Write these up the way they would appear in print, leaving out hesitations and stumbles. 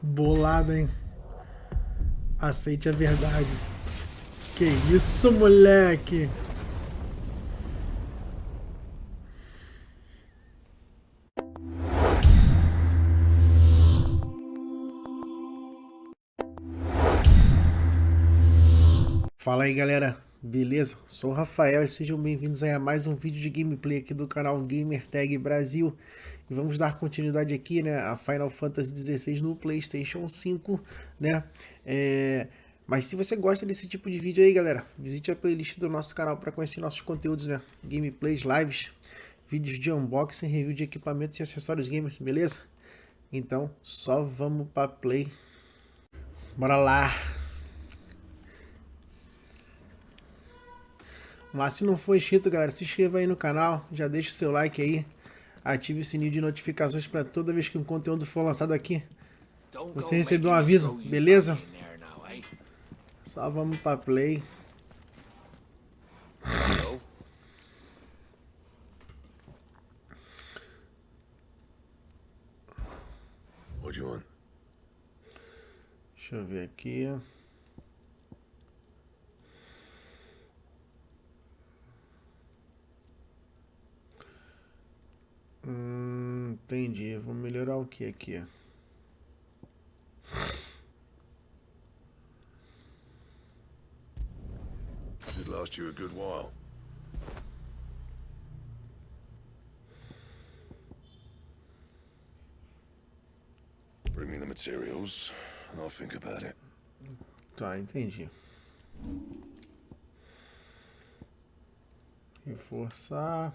Bolado, hein? Aceite a verdade. Que isso, moleque? Fala aí, galera. Beleza? Sou o Rafael e sejam bem-vindos a mais um vídeo de gameplay aqui do canal GamerTag Brasil. E vamos dar continuidade aqui, né, a Final Fantasy XVI no PlayStation 5, né? Mas se você gosta desse tipo de vídeo aí, galera, visite a playlist do nosso canal para conhecer nossos conteúdos, né? Gameplays, lives, vídeos de unboxing, review de equipamentos e acessórios gamers, beleza? Então, só vamos para play. Bora lá! Mas se não for inscrito, galera, se inscreva aí no canal, já deixa o seu like aí, ative o sininho de notificações para toda vez que um conteúdo for lançado aqui, você receber um aviso, beleza? Só vamos para play. Deixa eu ver aqui. Entendi. Vou melhorar o que aqui? Should last you a good while. Bring me the materials and I'll think about it. Tá, entendi. Reforçar.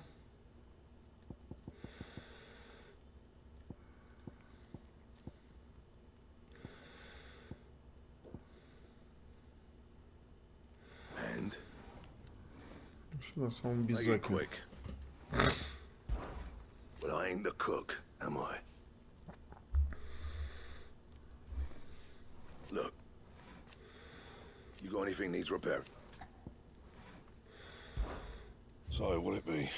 And Deixa eu lançar bisu make it aqui. quick. Well, I ain't the cook, am I? Look, you got anything needs repair? So, what'll it be?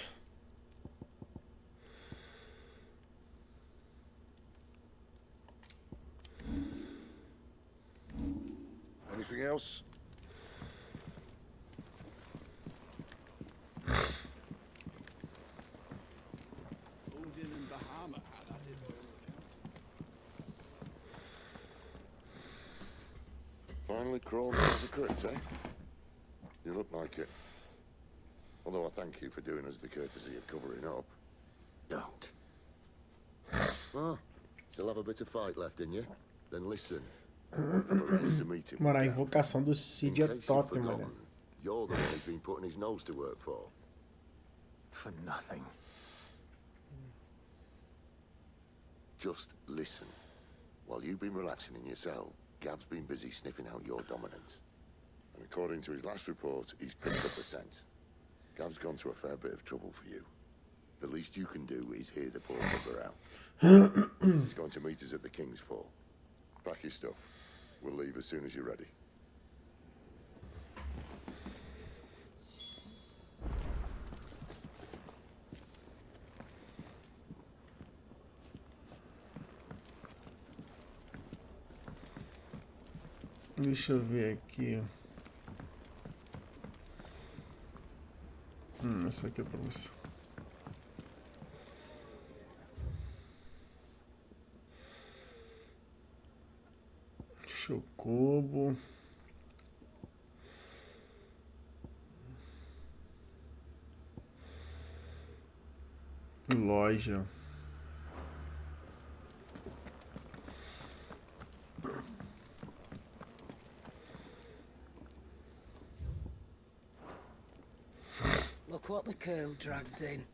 Anything else? Finally crawled out of the crypt, eh? You look like it. Although I thank you for doing us the courtesy of covering up. Don't. Ah, still have a bit of fight left in you? Then listen. I've arranged a meeting Mano, a with Gav. invocação do In Cid é case you've top, mano. forgotten, you're the one who's been putting his nose to work for. For nothing. Just listen. While you've been relaxing in your cell, Gav's been busy sniffing out your dominance. And according to his last report, he's picked up a scent. Gav's gone to a fair bit of trouble for you. The least you can do is hear the poor bugger out. He's going to meet us at the King's Fall. Pack your stuff. We'll leave as soon as you're ready. Deixa eu ver aqui. Isso aqui é pra você. Chocobo. Loja. Look what the curl dragged in.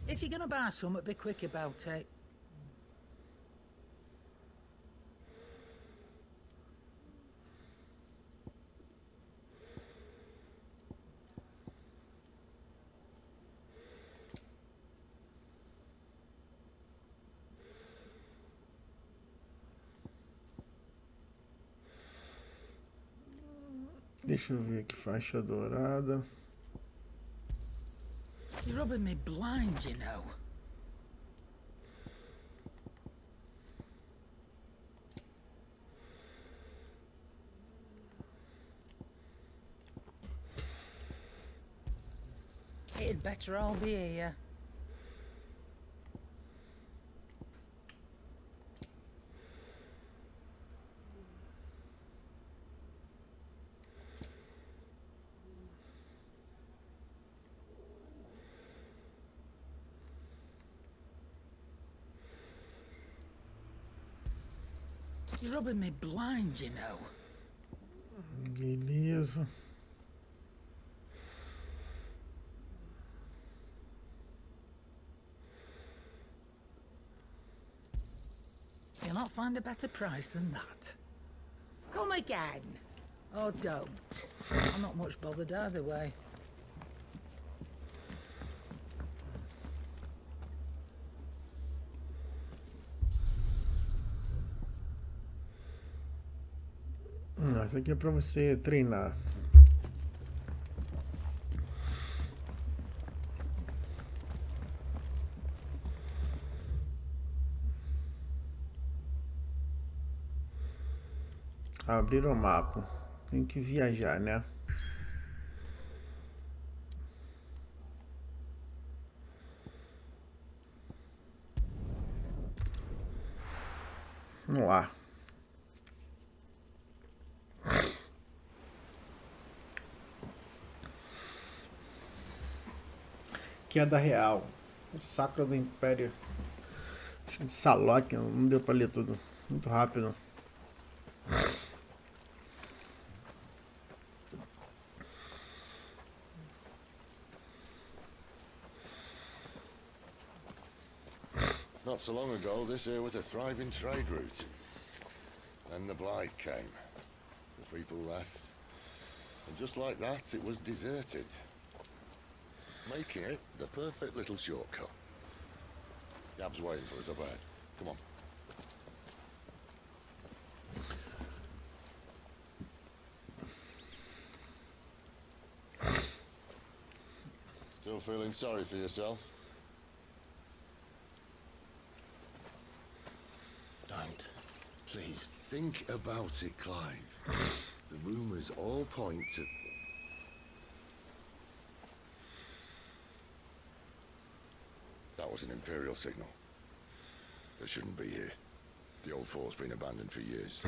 If you're gonna buy some, be quick about it. Deixa eu ver aqui, faixa dourada. You're rubbing me blind, you know. better I'll be here. You're rubbing me blind, you know. Beleza. You'll not find a better price than that. Come again. Or don't. I'm not much bothered either way. Isso aqui é pra você treinar. Abrir o mapa. Tem que viajar, né? Vamos lá. Queda real. O Sacro do Império. De Salok, não deu pra ler tudo. Muito rápido. Not so long ago, this here was a thriving trade route. Then the Blight came. The people left. And just like that, it was deserted. Making it the perfect little shortcut. Yab's waiting for us up ahead. Come on. Still feeling sorry for yourself? Don't. Please. Think about it, Clive. The rumours all point to... That was an Imperial signal. They shouldn't be here. The old fort's been abandoned for years.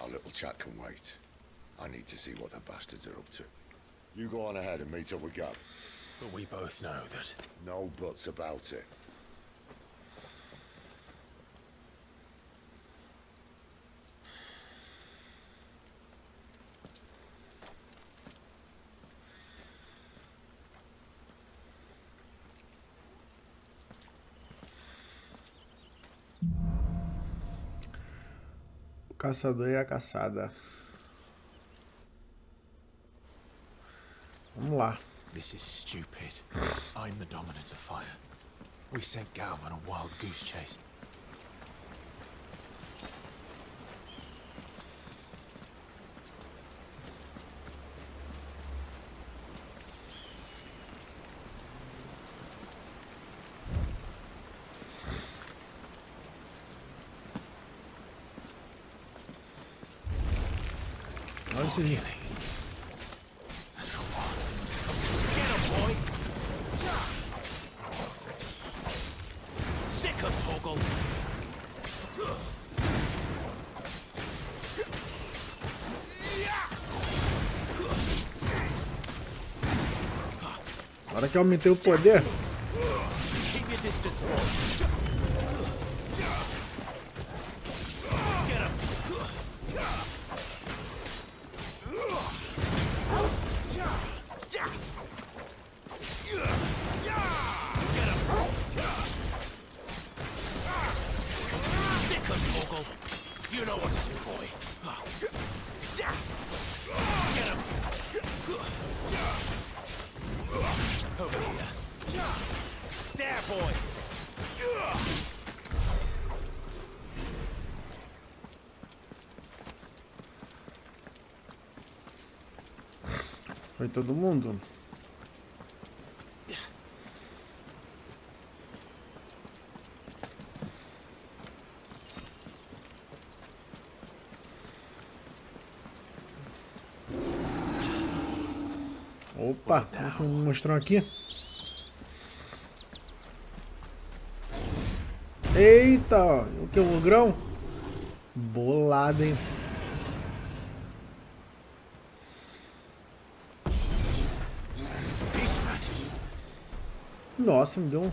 Our little chat can wait. I need to see what the bastards are up to. You go on ahead and meet up with Gav. But we both know that... No buts about it. O caçador e a caçada. Vamos lá. This is stupid. I'm the dominant of fire. We sent Gav on a wild goose chase. Olha esse vídeo. Na hora que eu aumentei o poder. Keep your distance, boy. Get him. Sick of Torgal. You know what to do, boy. Get him. Over here. There, boy. Foi todo mundo. Opa, vamos mostrar aqui. Eita, ó, o que? O grão? Bolado, hein? Nossa, me deu um...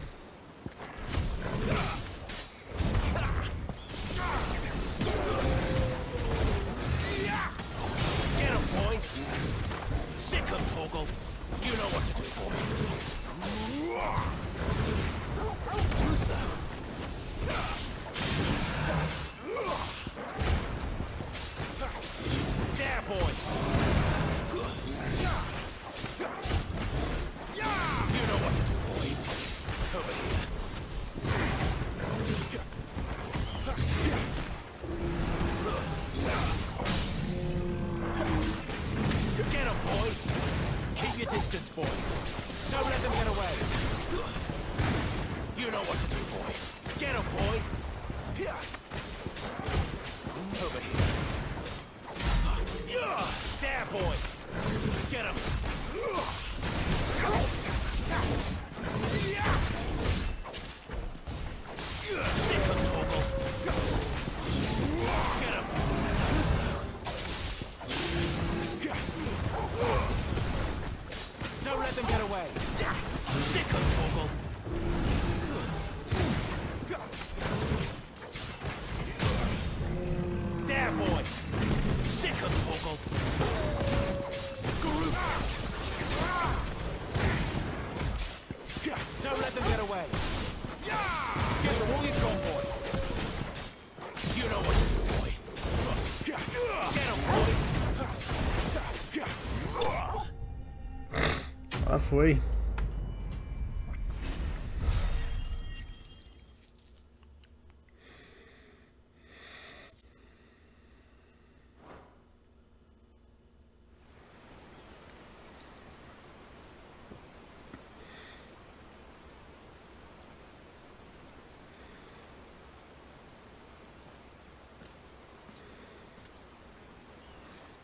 You know what to do, boy. Too slow. There, boy. You know what to do, boy. Over here. Get him, boy. Keep your distance, boy. Don't let them get away. You know what to do, boy. Get him, boy. Over here. There, boy. Get him. Sick him, Torgal. Get him. Too slow. Don't let them get away. Sick him, Torgal. There, boy. Sick him, Torgal. Don't let them get away. Get them all you've got, boy. You know what to do, boy. Get him, boy. Ah, foi.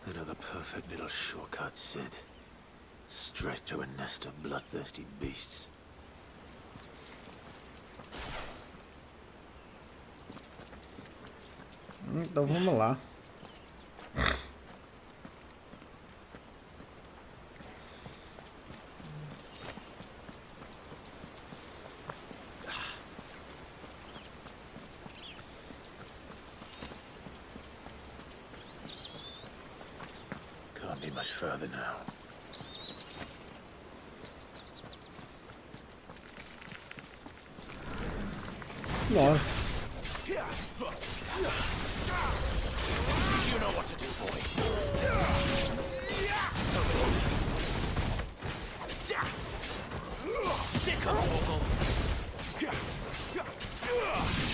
Another perfect little shortcut, Sid. Straight to a nest of bloodthirsty beasts. Então vamos lá. Can't be much further now. Nossa. You know what to do, boy. Sick him, Torgal.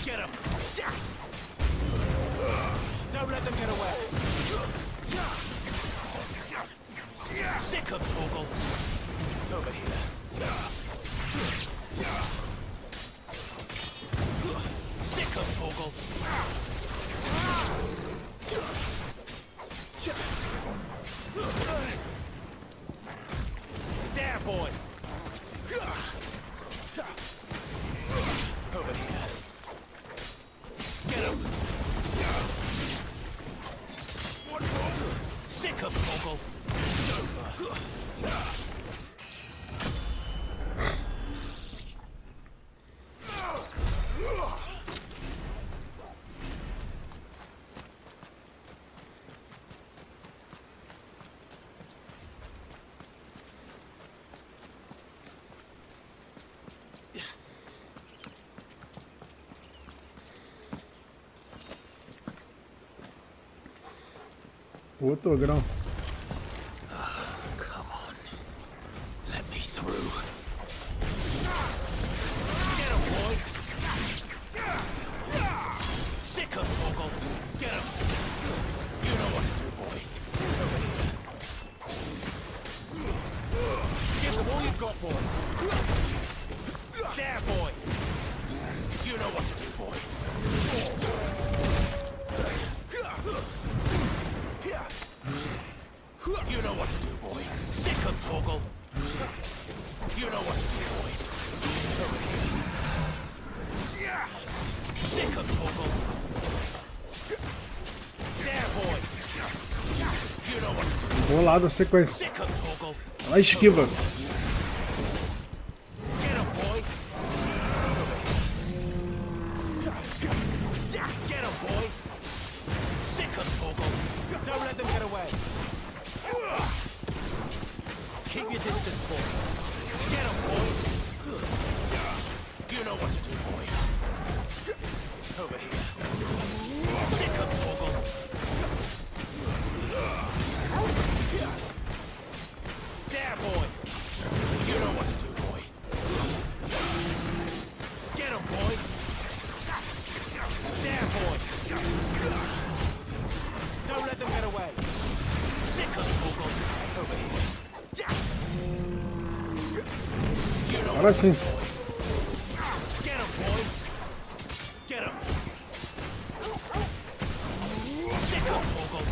Get him. Don't let them get away. Sick him, Torgal. Over here. Sick him, Torgal. There, boy. Over here. Get him. Sick him, Torgal. It's over. Outro grão. Come on. Let me through. Get him, boy. Sick him, Torgal. Get him. You know what to do, boy. Over here. Give them all you've got, boy. There, boy. You know what to do, boy. You know what to do, boy. Sick him, Torgal. Bolado a sequência. Sick 'em, Torgal. Ela esquiva. Get 'em, boy. Get 'em, boy. Sick 'em, Torgal. Don't let them get away. Keep your distance, boy. Get 'em, boy. You know what to do, boy. Over here. Sick 'em, Torgal. There, boy. You know what to do, boy. Get him, boy. There, boy. Don't let them get away. Sick of Torgal. Over here. You know Agora sim. boy. Get him, boy. Get him. Sick of Torgal.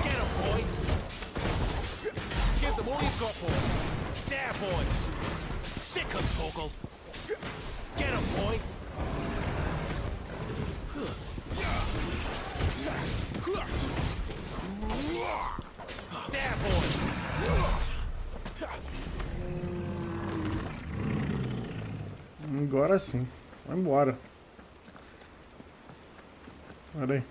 Get him, boy. Give them all you've got, boy. There, boy. Sick of Torgal. Get him, boy. There, boy. Agora sim. Vai embora. Olha aí.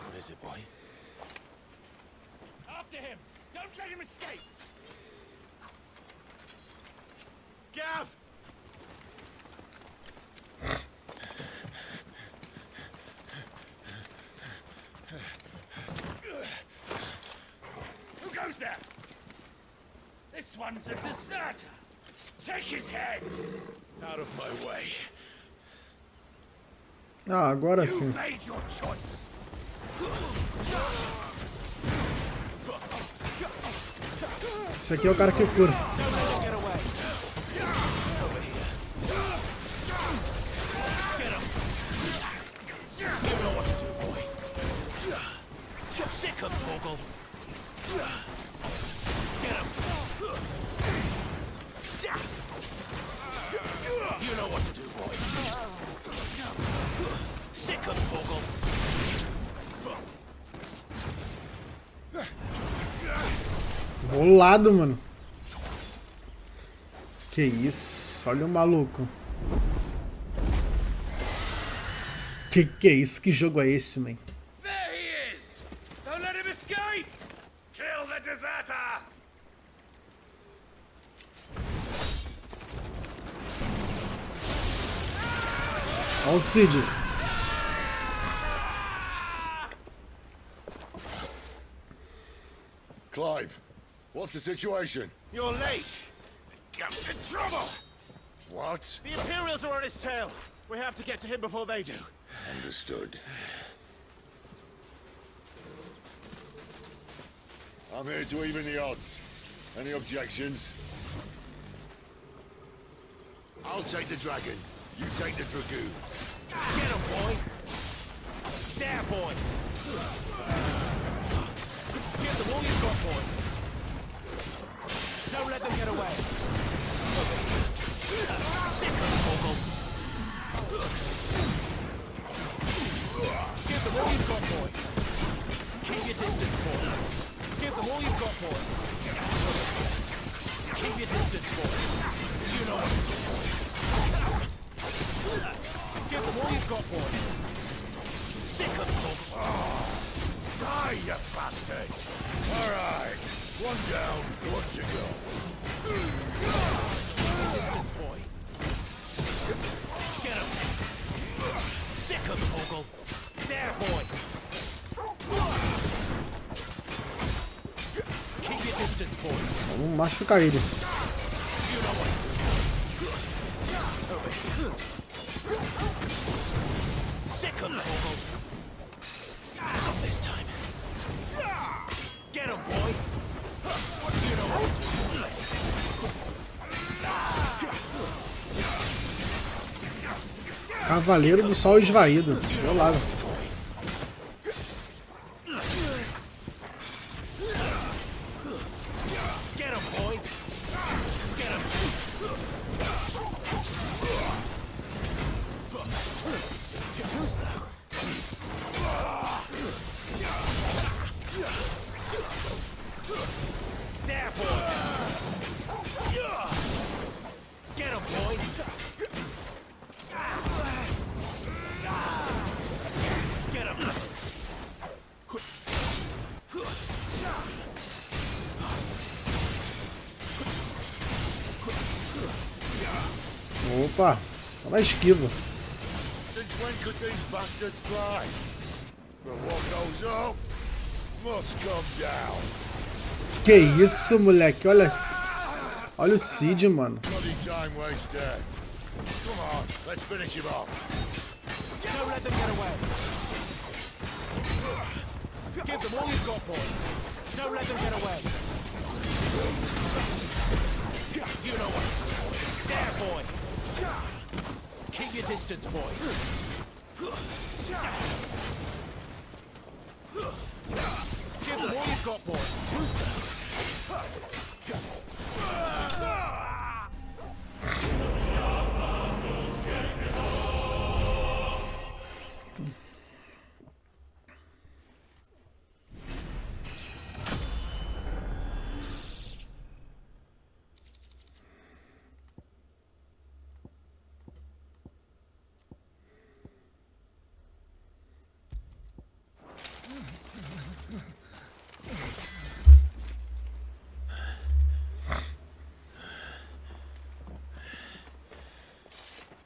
What is it, boy? After him! Don't let him escape! Gav! Who goes there? This one's a deserter! Take his head! Out of my way. Ah, agora You sim. made your choice! Esse aqui é o cara que cura. Don't let him get away! Over here. Get him! You know what to do, boy. Sick of Torgal. Get him! You know what to do, boy. Sick of Torgal. Bolado, mano. Que isso? Olha o maluco. Que é isso? Que jogo é esse, man? There he is! Don't let him escape! Kill the deserter! Olha o Cid. Clive, what's the situation? You're late! Get in trouble! What? The Imperials are on his tail! We have to get to him before they do. Understood. I'm here to even the odds. Any objections? I'll take the dragon. You take the dragoon. Get him, boy! There, boy! Give them all you've got, boy! Don't let them get away! Sick of Torgal! Give them all you've got, boy! Keep your distance, boy! Give them all you've got, boy! Keep your distance, boy! You know what to do, boy! Give them all you've got, boy! Sick of Torgal! Die, you bastard! All right. One down, one to go. Distance, boy. Get him. Sick him, Toggle. There, boy. Keep your distance, boy. Vamos machucar ele. You know what to do. Sick him, Toggle. Not this time. Get him, boy. You know what to do. Cavaleiro do Sol Esvaído. Meu lado. Get him, boy. Get him. Too slow. There, boy. Get him, boy. Get him. Opa, tá na esquiva. Since when could these bastards fly? But what goes up must come down. Que isso, moleque? Olha. Olha o Cid, mano. Bloody time wasted. Come on, let's finish him off. Don't let them get away. Give them all you've got, boy. Don't let them get away. You know what to do. There, boy. Keep your distance, boy. Give them all you've got, boy. Too slow.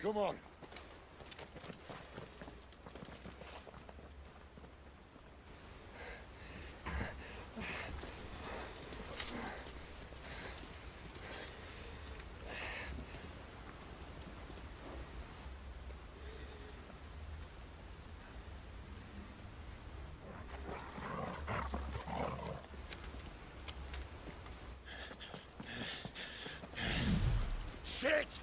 Come on. Shit!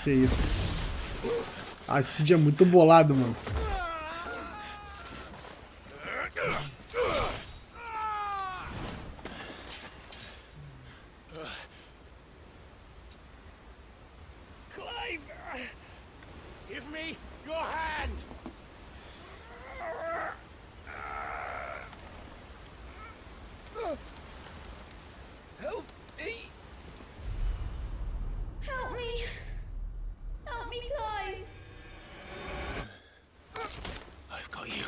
Que isso. A Cid é muito bolado, mano. Clive! Give me your hand! Help me! Help me! Help me, Clive! I've got you.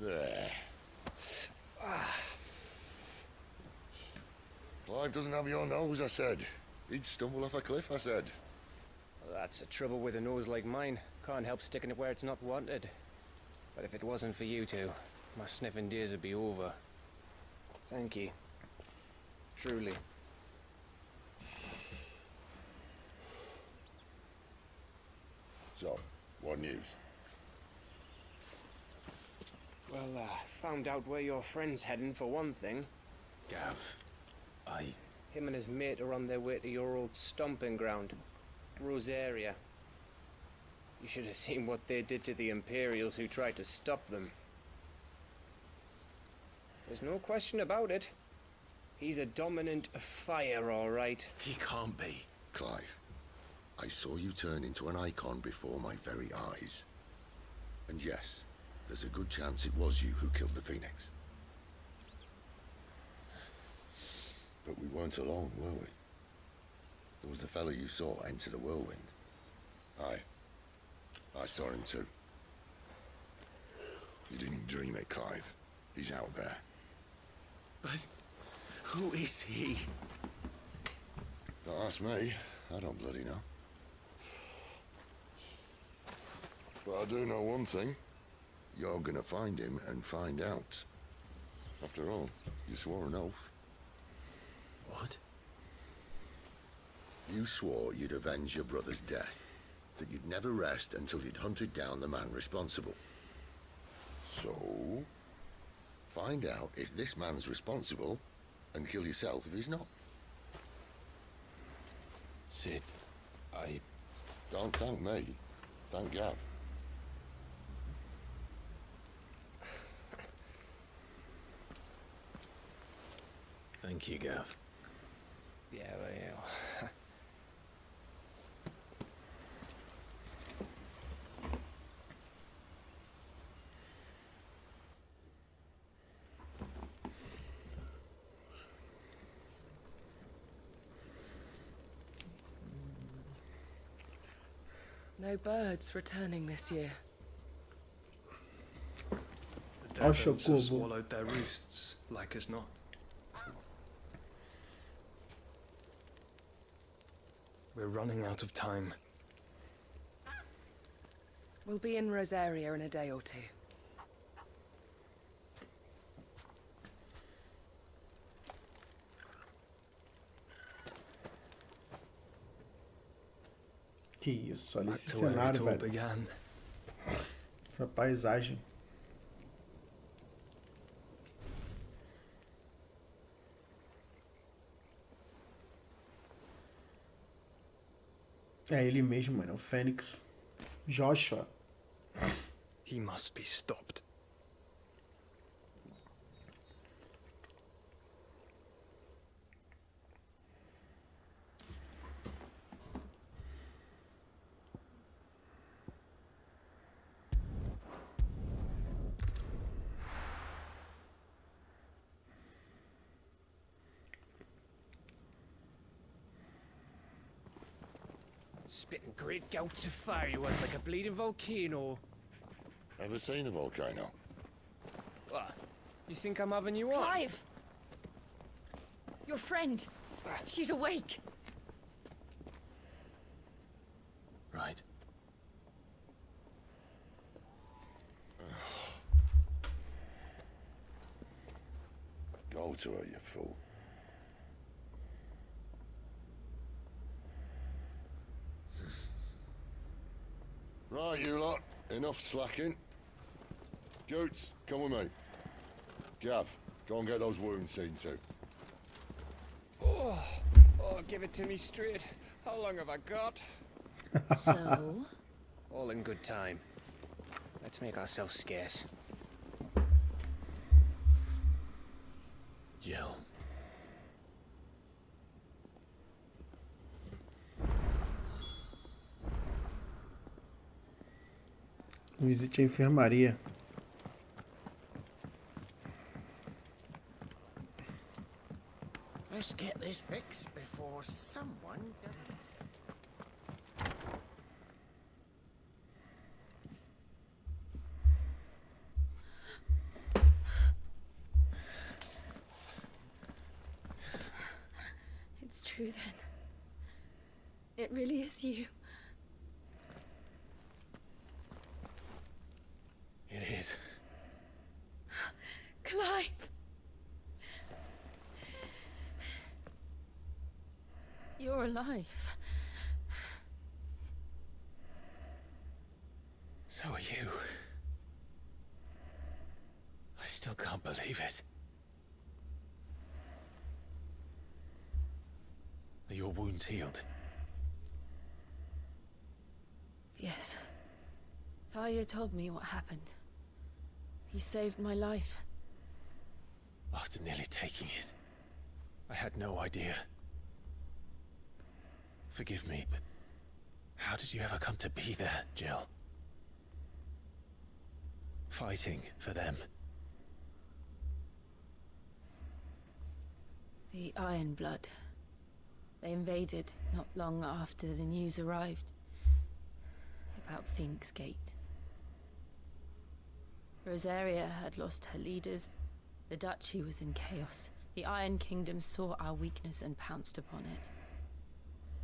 There. Clive doesn't have your nose, I said. He'd stumble off a cliff, I said. Well, that's the trouble with a nose like mine. Can't help sticking it where it's not wanted. But if it wasn't for you two, my sniffing days would be over. Thank you. Truly. So, what news? Well, found out where your friend's heading for one thing. Gav, Him and his mate are on their way to your old stomping ground, Rosaria. You should have seen what they did to the Imperials who tried to stop them. There's no question about it. He's a dominant fire, all right. he can't be. Clive, I saw you turn into an icon before my very eyes. And yes, there's a good chance it was you who killed the Phoenix. But we weren't alone, were we? There was the fellow you saw enter the whirlwind. I saw him too. You didn't dream it, Clive. He's out there. But who is he? Don't ask me. I don't bloody know. But I do know one thing. You're gonna find him and find out. After all, you swore an oath. What? You swore you'd avenge your brother's death. That you'd never rest until you'd hunted down the man responsible. So, find out if this man's responsible and kill yourself if he's not. Sid, Don't thank me. Thank Gav. Thank you, Gav. Yeah, well. No birds returning this year. The Acho Devons have Corvo. swallowed their roosts, like as not. We're running out of time. We'll be in Rosaria in a day or two. Que isso, olha Back esse to where it cenário, all velho. began. Essa paisagem. É ele mesmo, mano. É o Fênix. Joshua. He must be stopped. Spitting great gouts of fire he was, like a bleeding volcano. Ever seen a volcano? What? You think I'm having you on? Clive! Your friend. She's awake. Right. Go to her, you fool. Right, you lot. Enough slacking. Goots, come with me. Gav, go and get those wounds seen to. Oh, give it to me straight. How long have I got? So? All in good time. Let's make ourselves scarce. Yell. Visite a enfermaria. Let's get this fixed before someone doesn't. It's true then. It really is you. It is. Clive! You're alive. believe it. Are your wounds healed? Yes. Talia told me what happened. You saved my life. After nearly taking it, I had no idea. Forgive me, but how did you ever come to be there, Jill? Fighting for them. The Iron Blood. They invaded not long after the news arrived about Phoenix Gate. Rosaria had lost her leaders. The Duchy was in chaos. The Iron Kingdom saw our weakness and pounced upon it.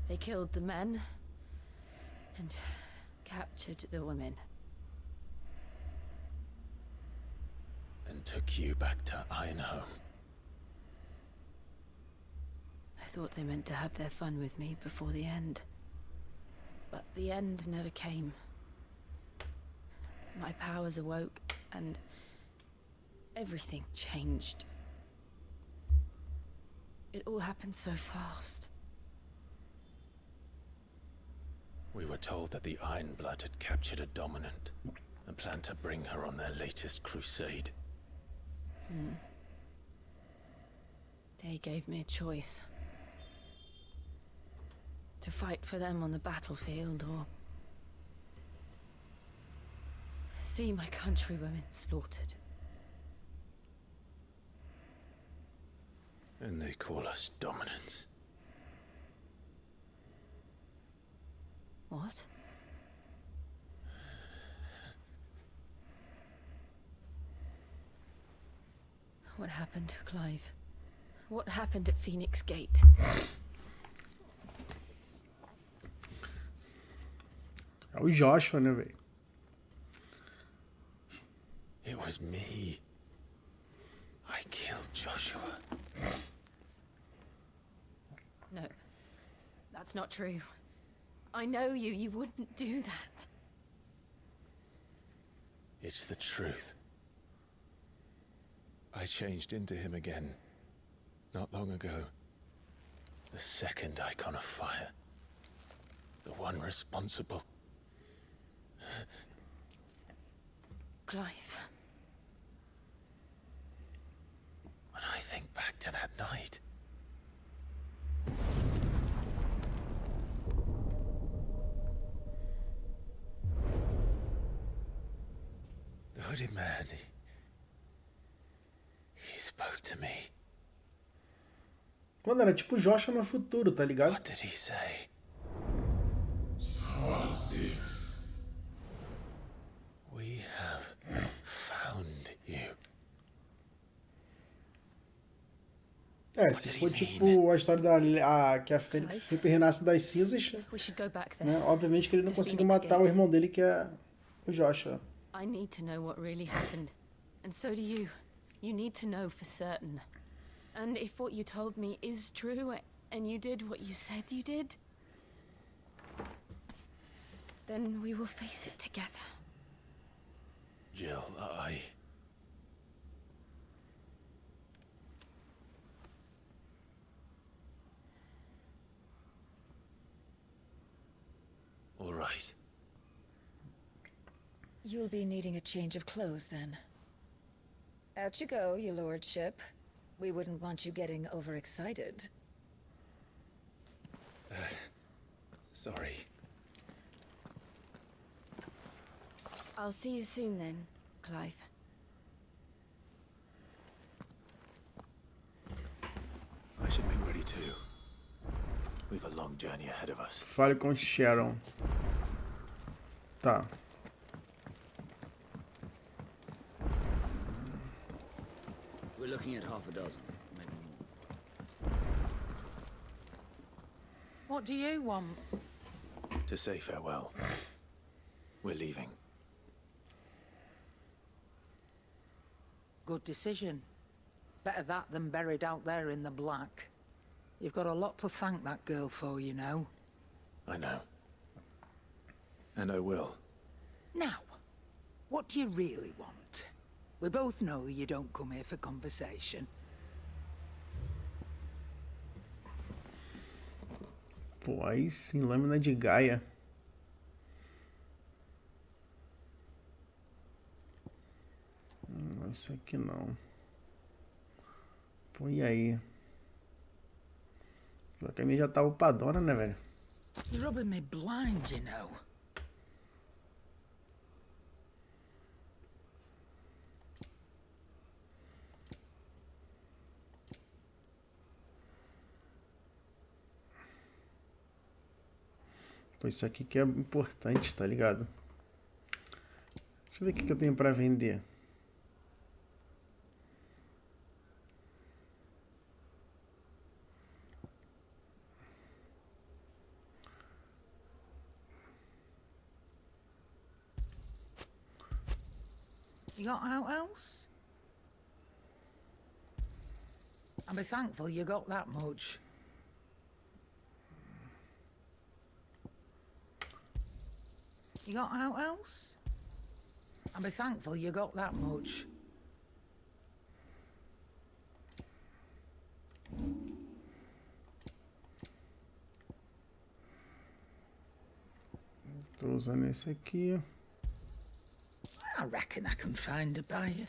They killed the men and captured the women. And took you back to Ironhome. I thought they meant to have their fun with me before the end. But the end never came. My powers awoke, and everything changed. It all happened so fast. We were told that the Iron Blood had captured a dominant and planned to bring her on their latest crusade. They gave me a choice. To fight for them on the battlefield, or see my countrywomen slaughtered. And they call us dominants. What? What happened, Clive? What happened at Phoenix Gate? É o Joshua, né, velho? It was me. I killed Joshua. No, that's not true. I know you. You wouldn't do that. It's the truth. I changed into him again, not long ago. The second icon of fire. The one responsible. Clive. When I think back to that night... The hooded man, he spoke to me. Mano, era tipo o Joshua no futuro, tá ligado? What did he say? We have found you. É, se for tipo a história que a Fênix sempre renasce das cinzas, We should go back there. né? Obviamente que ele não To conseguiu Phoenix matar o Gate. irmão dele, que é o Joshua. I need to know what really happened. And so do you. You need to know for certain. And if what you told me is true, and you did what you said you did, then we will face it together. Jill, All right. You'll be needing a change of clothes, then. Out you go, your lordship. We wouldn't want you getting overexcited. Sorry. I'll see you soon then, Clive. I should make ready too. We've a long journey ahead of us. Fale com Sharon. Tá. We're looking at half a dozen, maybe more. What do you want? To say farewell. We're leaving. Good decision. Better that than buried out there in the black. You've got a lot to thank that girl for, you know. I know. And I will. Now, what do you really want? We both know you don't come here for conversation. Pô, aí sim, lâmina de Gaia. Isso aqui não. Pô, e aí? A minha já tá upadona, né, velho? You're rubbing me blind, you know. Pô, isso aqui que é importante, tá ligado? Deixa eu ver o que eu tenho pra vender. You got out else? I'll be thankful you got that much. You got out else? I'll be thankful you got that much. Tô usando esse aqui. I reckon I can find a buyer.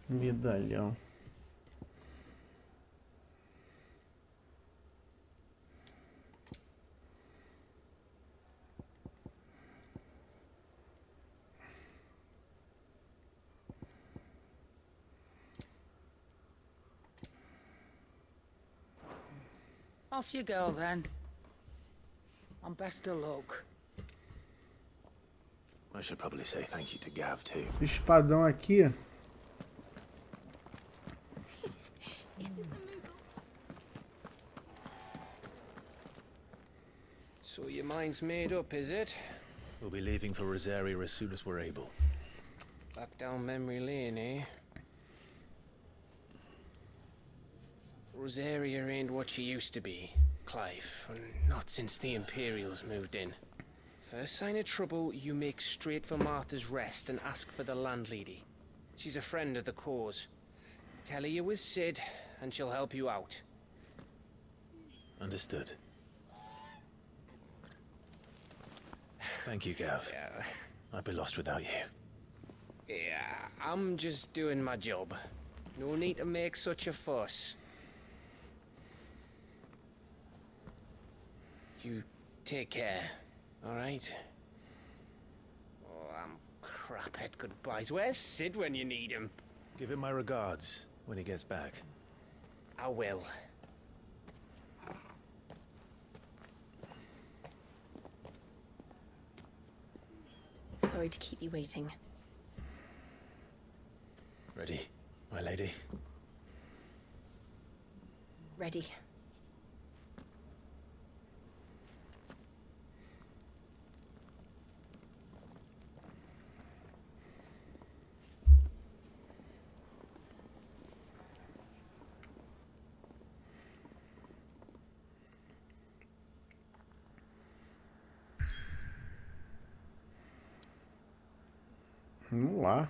Medalhão. Off you go then. And best of luck. I should probably say thank you to Gav too. Esse espadão aqui. So your mind's made up, is it? We'll be leaving for Rosaria as soon as we're able. Back down memory lane, eh? Rosaria ain't what she used to be, Clive. Not since the Imperials moved in. First sign of trouble, you make straight for Martha's Rest and ask for the landlady. She's a friend of the cause. Tell her you was Sid, and she'll help you out. Understood. Thank you, Gav. Yeah. I'd be lost without you. Yeah, I'm just doing my job. No need to make such a fuss. You take care, alright? Oh, I'm crap at goodbyes. Where's Sid when you need him? Give him my regards when he gets back. I will. Sorry to keep you waiting. Ready, my lady? Ready. Vamos lá.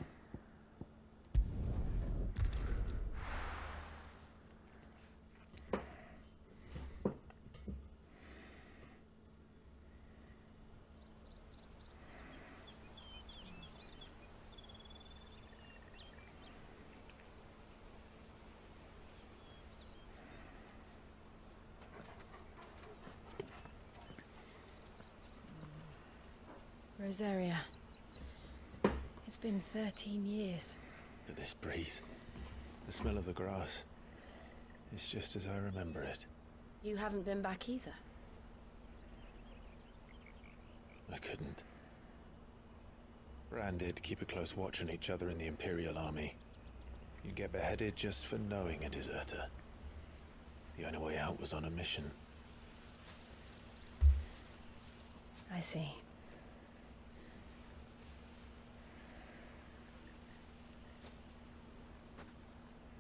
Rosaria. It's been 13 years. But this breeze, the smell of the grass, it's just as I remember it. You haven't been back either. I couldn't. Bran did keep a close watch on each other in the Imperial Army. You'd get beheaded just for knowing a deserter. The only way out was on a mission. I see.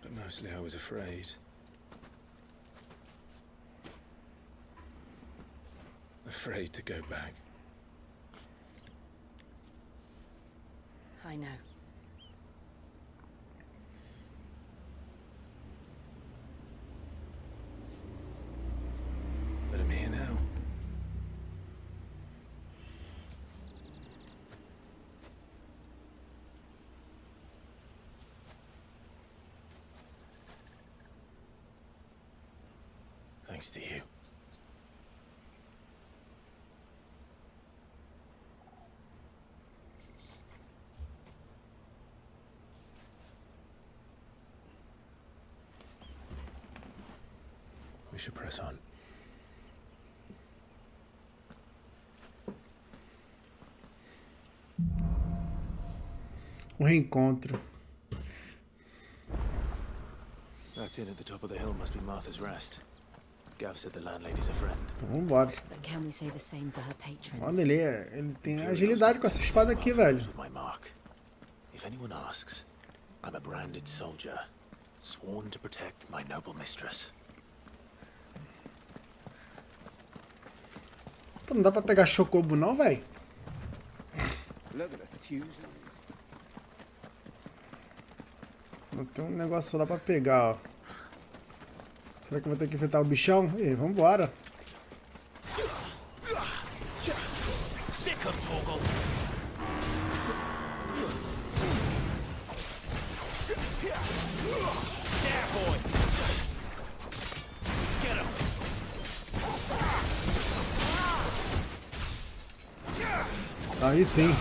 But mostly I was afraid. afraid to go back. I know. But I'm here now. Thanks to you. We should press on. O reencontro. That inn at the top of the hill must be Martha's Rest. Gav said the landlady's a friend. Vambora. But can we say the same for her patrons? Olha, ele tem agilidade com essa espada aqui, velho. With my mark. If anyone asks, I'm a branded soldier, sworn to protect my noble mistress. Pô, não dá pra pegar chocobo não, velho? Look at the fuse. Não tem um negócio lá pra pegar, ó. Será que eu vou ter que enfrentar o bichão? Ih, vambora. Sick of Torgal. There, boy. Get him. Aí sim.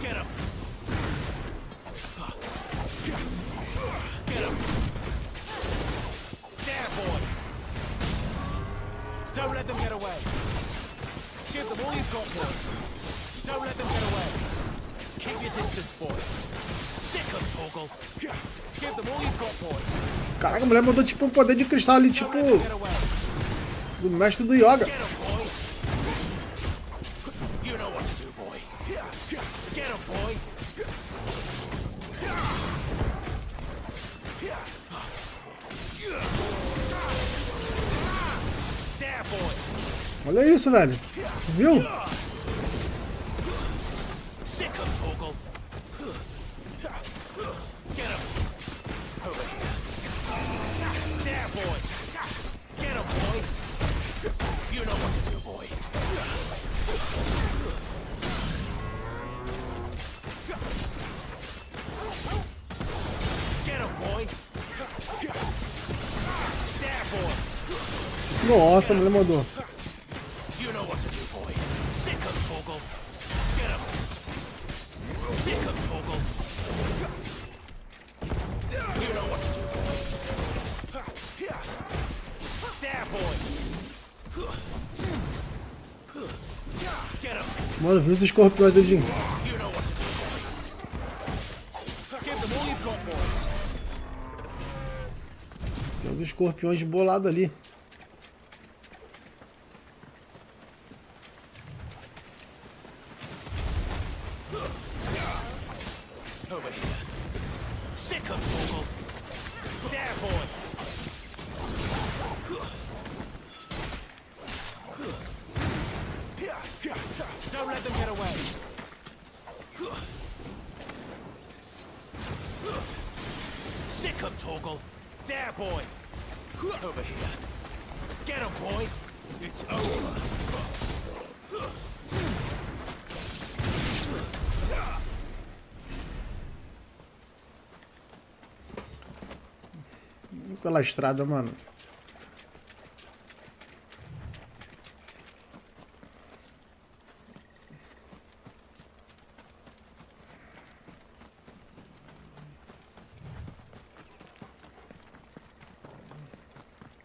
Get him. Get him. There, boy. Don't let them get away. Give them all you've got, boy. Don't let them get away. Keep your distance, boy. Sick of Torgal. Give them all you've got, boy. Caraca, a mulher mandou tipo um poder de cristal ali, tipo Don't let them get away. do mestre do yoga. Get him, boy. You know what to do, boy. Get him, boy. There, boy. Olha isso, velho. Viu? Sick of Torgal. Get him. Over here. There, boy. Get him, boy. You know what to do, boy. Get him, boy. There, boy. Nossa, a mulher mandou. You know what to do, boy. Sick of Torgal. Get him. Sick of Torgal. You know what to do, boy. There, boy. Get him. Mano, viu os escorpiões, dedinho. You know what to do, boy. Give them all you've got, boy. Tem os escorpiões bolados ali. Over here. Sick of Torgal. There, boy. Don't let them get away. Sick of Torgal. There, boy. Over here. Get him, boy. It's over. Pela estrada, mano.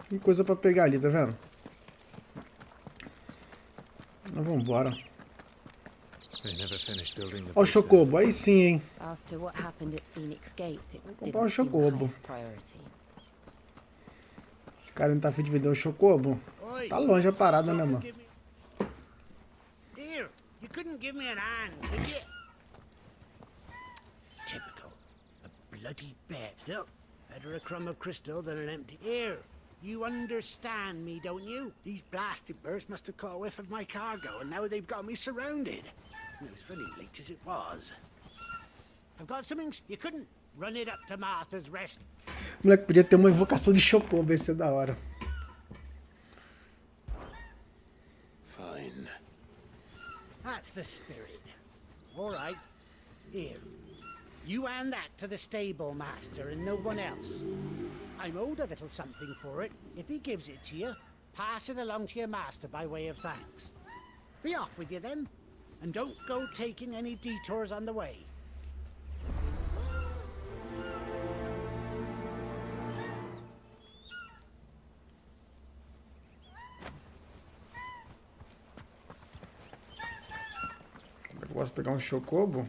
Tem coisa pra pegar ali, tá vendo? Então vambora. Ó o chocobo, aí sim, hein? After what happened at Phoenix Gate, it Comprar um didn't seem the chocobo. highest priority. Esse cara não tá afim de vender o chocobo. Tá longe a parada, né, mano? Here, you couldn't give me an hand, could you? Typical. A bloody bet. Look, better a crumb of crystal than an empty... Here, You understand me, don't you? These blasted birds must have caught a whiff of my cargo, and now they've got me surrounded. It was funny, late as it was. I've got something... You couldn't run it up to Martha's Rest. Moleque, podia ter uma invocação de Chocobo, ia ser da hora. Fine. That's the spirit. All right. Here. You hand that to the stable master and no one else. I'm owed a little something for it. If he gives it to you, pass it along to your master by way of thanks. Be off with you then, and don't go taking any detours on the way. Eu posso pegar um Chocobo?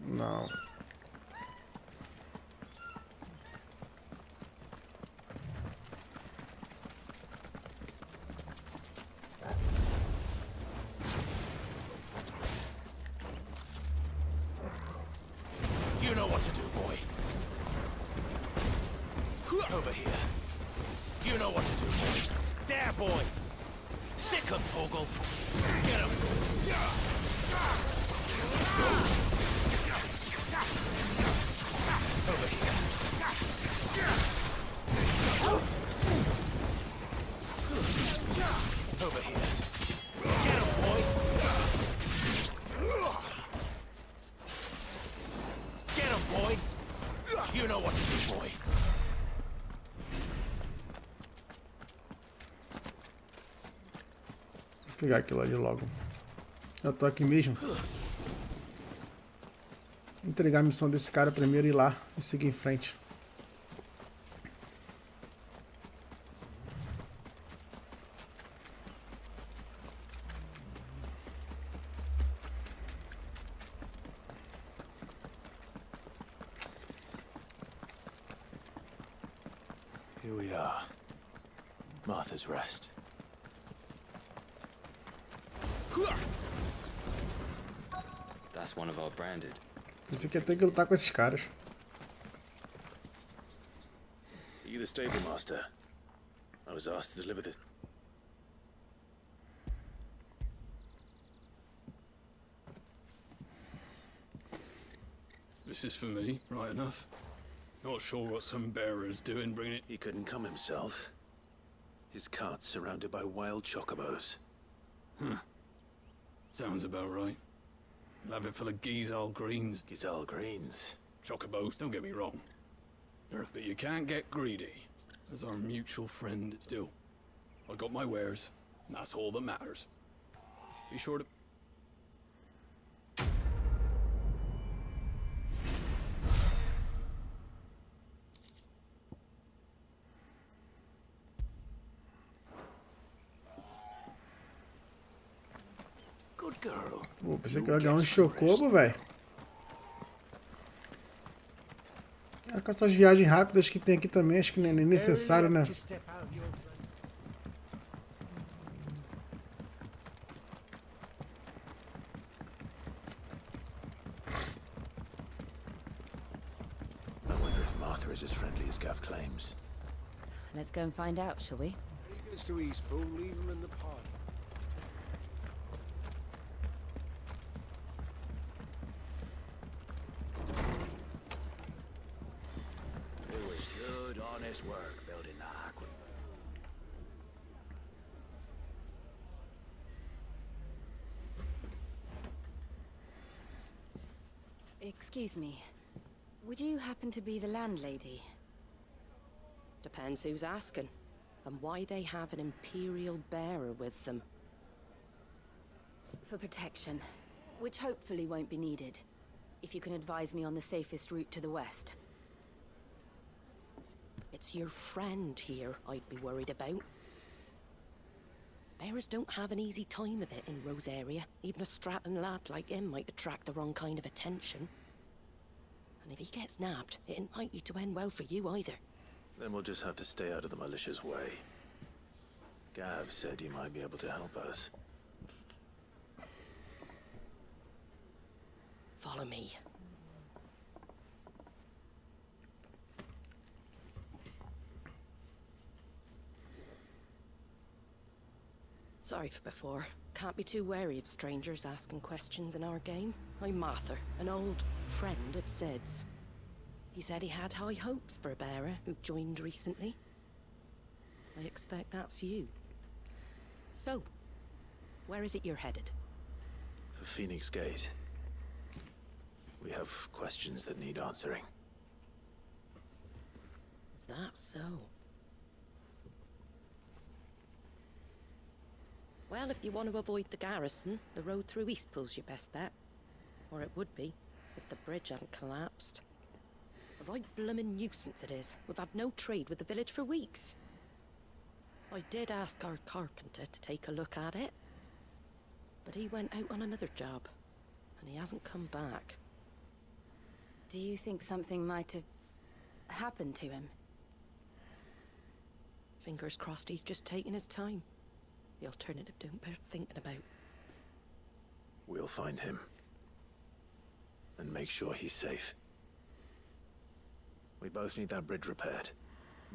Não. You know what to do, boy. Over here. You know what to do, boy. There, boy. Sick him, Toggle. Get him. Over here. Over here. Get him, boy. Get him, boy. You know what to do, boy. Vou pegar aquilo ali logo. Eu tô aqui mesmo. Vou entregar a missão desse cara primeiro e ir lá e seguir em frente. Here we are. Martha's Rest. That's one of our branded. Pensei que ia ter que lutar com esses caras. Are you the stable master? I was asked to deliver this. This is for me, right enough. Not sure what some bearer's doing bringing it. He couldn't come himself. His cart's surrounded by wild chocobos. Huh. Sounds about right. We'll have it full of Gizal greens. Gizal greens? Chocobos, don't get me wrong. But you can't get greedy, as our mutual friend still. I got my wares, and that's all that matters. Be sure to... Good girl. Pô, pensei que ia ganhar um Chocobo, velho. É, com essas viagens rápidas que tem aqui também, acho que não é nem necessário, né? I wonder if Martha is as friendly as Gav claims. Let's go and find out, shall we? It's too easy, Bull. Leave him in the pod. It was good, honest work building the aqueduct. Excuse me. Would you happen to be the landlady? Depends who's asking, and why they have an Imperial bearer with them. For protection, which hopefully won't be needed. If you can advise me on the safest route to the west. It's your friend here I'd be worried about. Bearers don't have an easy time of it in Rosaria. Even a Stratton lad like him might attract the wrong kind of attention. And if he gets nabbed, it ain't likely to end well for you either. Then we'll just have to stay out of the malicious way. Gav said he might be able to help us. Follow me. Sorry for before. Can't be too wary of strangers asking questions in our game. I'm Martha, an old friend of Sid's. He said he had high hopes for a bearer who joined recently. I expect that's you. So, where is it you're headed? For Phoenix Gate. We have questions that need answering. Is that so? Well, if you want to avoid the garrison, the road through Eastpool's your best bet. Or it would be, if the bridge hadn't collapsed. A right bloomin' nuisance it is. We've had no trade with the village for weeks. I did ask our carpenter to take a look at it. But he went out on another job. And he hasn't come back. Do you think something might have happened to him? Fingers crossed he's just taking his time. The alternative don't bear thinking about. We'll find him. And make sure he's safe. We both need that bridge repaired.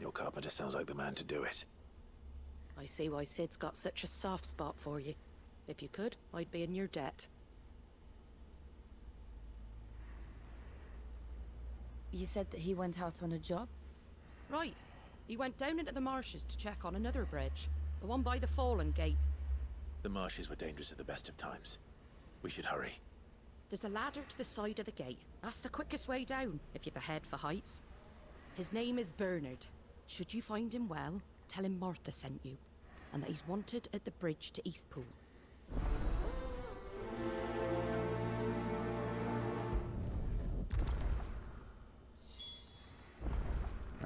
Your carpenter sounds like the man to do it. I see why Sid's got such a soft spot for you. If you could, I'd be in your debt. You said that he went out on a job? Right. He went down into the marshes to check on another bridge. The one by the Fallen Gate. The marshes were dangerous at the best of times. We should hurry. There's a ladder to the side of the gate. That's the quickest way down, if you've a head for heights. His name is Bernard. Should you find him well, tell him Martha sent you. And that he's wanted at the bridge to Eastpool.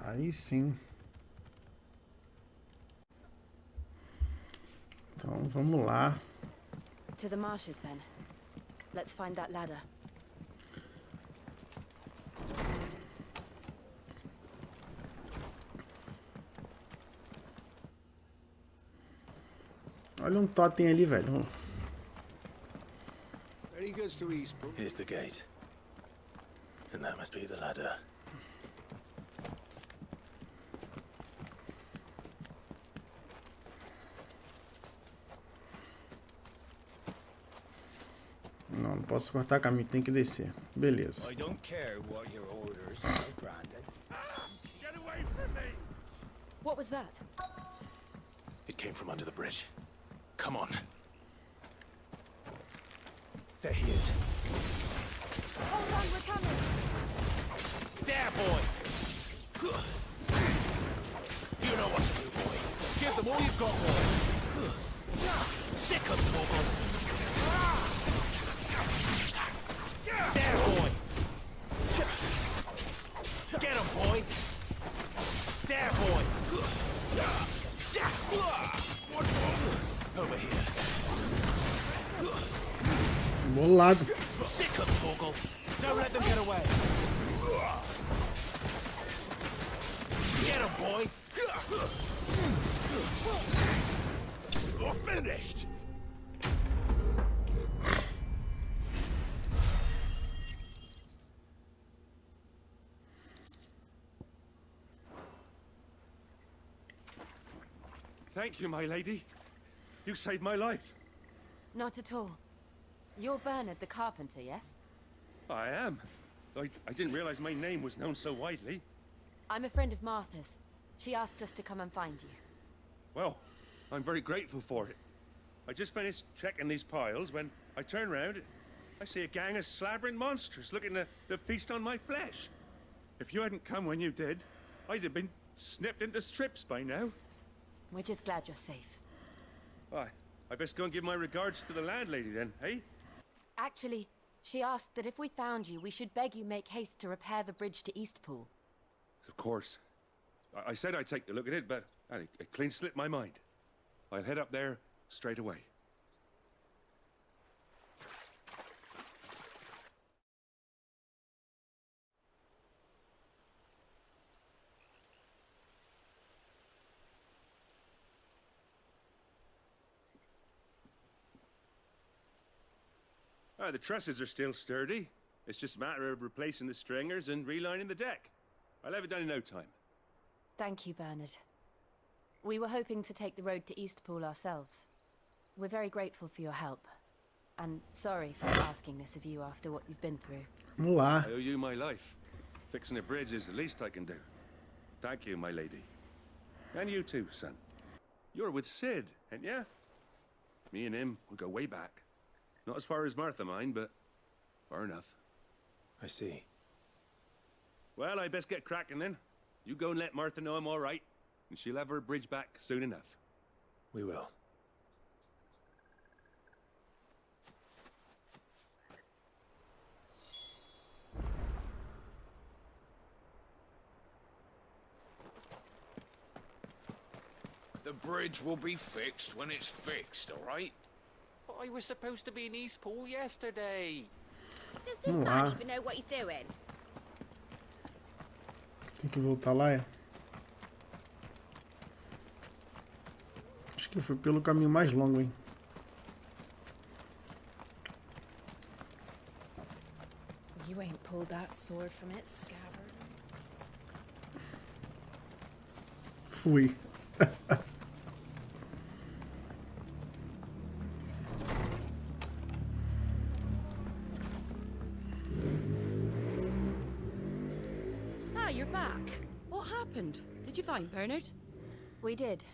Aí sim. Então vamos lá. To the marshes then. Let's find that ladder. Olha totem ali, velho. Very good to Eastpool. Here's the gate. And that must be the ladder. Não posso cortar caminho, tem que descer. Beleza. I don't care what your orders are, Brandon. Get away from me! What was that? It came from under the bridge. Come on. There he is. Hold on, we're coming! There, boy! You know what to do, boy. Give them all you've got, boy. Sick of Torgal. There, boy! Get him, boy! There, boy! Over here. Bolado. Sick of Torgal. Don't let them get away. Get him, boy! You're finished! Thank you, my lady. You saved my life. Not at all. You're Bernard the carpenter, yes? I am. I didn't realize my name was known so widely. I'm a friend of Martha's. She asked us to come and find you. Well, I'm very grateful for it. I just finished checking these piles when I turn around. I see a gang of slavering monsters looking to feast on my flesh. If you hadn't come when you did, I'd have been snipped into strips by now. We're just glad you're safe. I best go and give my regards to the landlady then, eh? Actually, she asked that if we found you, we should beg you make haste to repair the bridge to Eastpool. Of course. I said I'd take a look at it, but it clean slipped my mind. I'll head up there straight away. The trusses are still sturdy. It's just a matter of replacing the stringers and relining the deck. I'll have it done in no time. Thank you, Bernard. We were hoping to take the road to Eastpool ourselves. We're very grateful for your help. And sorry for asking this of you after what you've been through. Vamos lá. I owe you my life. Fixing a bridge is the least I can do. Thank you, my lady. And you too, son. You're with Sid, ain't ya? Me and him, we go way back. Not as far as Martha, mind, but far enough. I see. Well, I best get cracking then. You go and let Martha know I'm all right, and she'll have her bridge back soon enough. We will. The bridge will be fixed when it's fixed, all right? But I was supposed to be in Eastpool yesterday. Does this Vamos man lá. even know what he's doing? Tem que voltar lá, é? Acho que foi pelo caminho mais longo, hein? You ain't pulled that sword from its scabbard. Fui. Ah, you're back. What happened? Did you find Bernard? We did.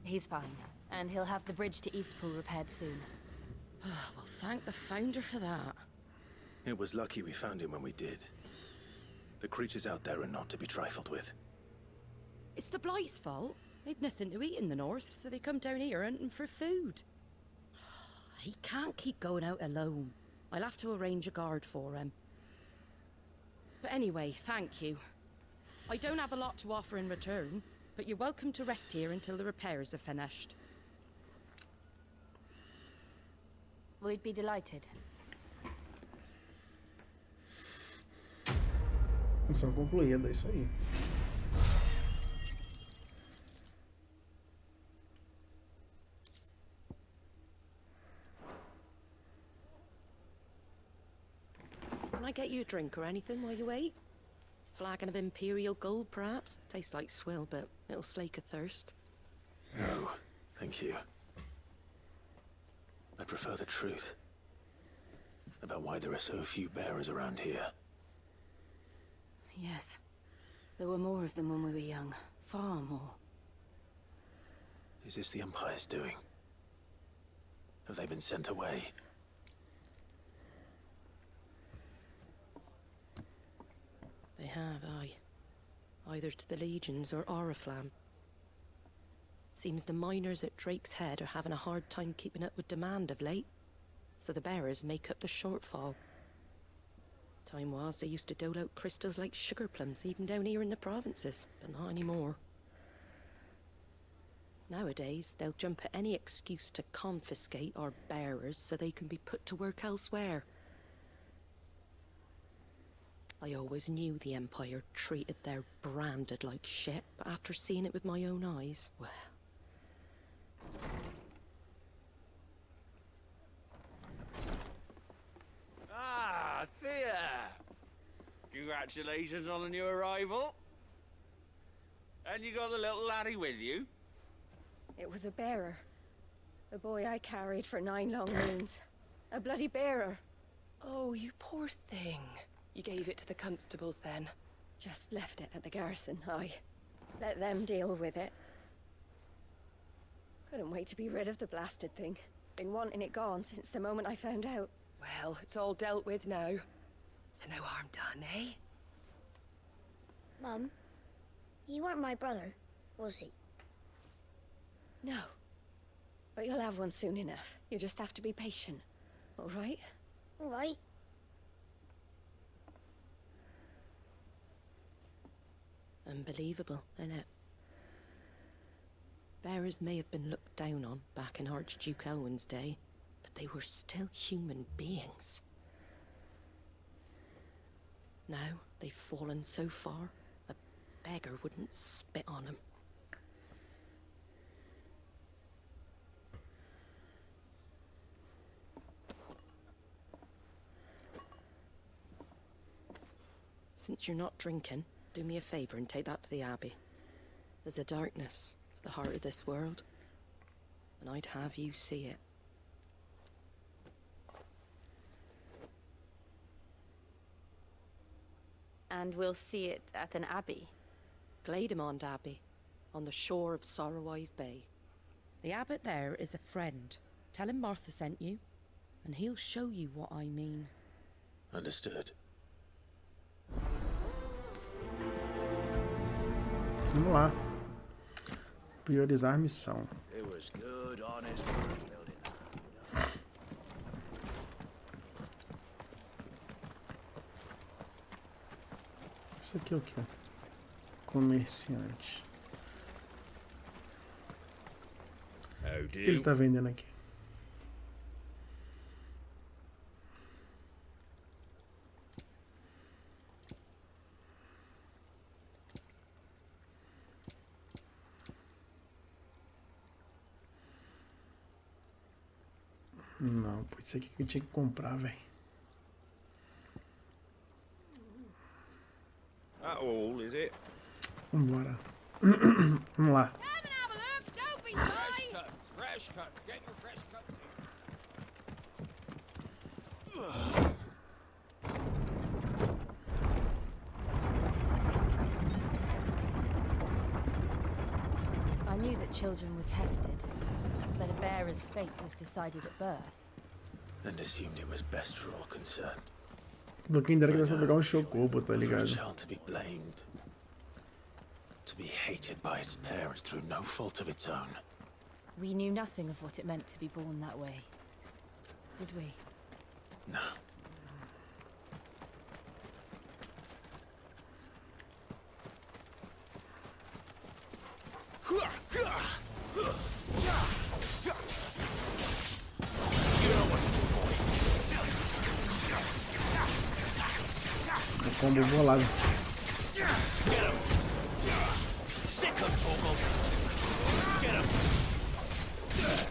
He's fine. And he'll have the bridge to Eastpool repaired soon. Well, thank the Founder for that. It was lucky we found him when we did. The creatures out there are not to be trifled with. It's the Blight's fault. They'd nothing to eat in the north, so they come down here hunting for food. He can't keep going out alone. I'll have to arrange a guard for him. But anyway, thank you. I don't have a lot to offer in return, but you're welcome to rest here until the repairs are finished. We'd be delighted. Missão concluída, é isso aí. Can I get you a drink or anything while you wait? Flagon of Imperial Gold, perhaps? Tastes like swill, but it'll slake a thirst. No, thank you. I prefer the truth. About why there are so few bearers around here. Yes. There were more of them when we were young. Far more. Is this the Empire's doing? Have they been sent away? They have, aye. Either to the Legions or Oriflamme. Seems the miners at Drake's Head are having a hard time keeping up with demand of late, so the bearers make up the shortfall. Time was they used to dole out crystals like sugar plums even down here in the provinces, but not anymore. Nowadays, they'll jump at any excuse to confiscate our bearers so they can be put to work elsewhere. I always knew the Empire treated their branded like shit, but after seeing it with my own eyes, well... Ah, Thea! Congratulations on the new arrival. And you got the little laddie with you? It was a bearer. The boy I carried for 9 long moons. A bloody bearer. Oh, you poor thing. You gave it to the constables then? Just left it at the garrison, aye. Let them deal with it. Couldn't wait to be rid of the blasted thing. Been wanting it gone since the moment I found out. Well, it's all dealt with now. So no harm done, eh? Mum, you weren't my brother, was he? No. But you'll have one soon enough. You just have to be patient. All right? All right. Unbelievable, innit? Bearers may have been looked down on back in Archduke Elwin's day, but they were still human beings. Now they've fallen so far, a beggar wouldn't spit on them. Since you're not drinking, do me a favor and take that to the Abbey. There's a darkness at the heart of this world, and I'd have you see it. And we'll see it at an abbey. Glademond Abbey, on the shore of Sorrowise Bay. The abbot there is a friend. Tell him Martha sent you, and he'll show you what I mean. Understood. Vamos lá. Priorizar a missão. It was good, honest work building that. Isso aqui é o que? Comerciante. O que ele tá vendendo aqui? Não, pô, isso aqui que eu tinha que comprar, velho. That all, is it? Vambora. Vamos lá. Fresh cuts, fresh cuts. Get your fresh cuts in. I knew that children were tested, that a bearer's fate was decided at birth. And assumed it was best for all concerned. Quem dera que desse pra pegar chocobo, tá For a ligado? child to be blamed. To be hated by its parents through no fault of its own. We knew nothing of what it meant to be born that way, did we? No. You know what to do, boy. Combo bolado. Get him. Sick him, Torgal. Get him.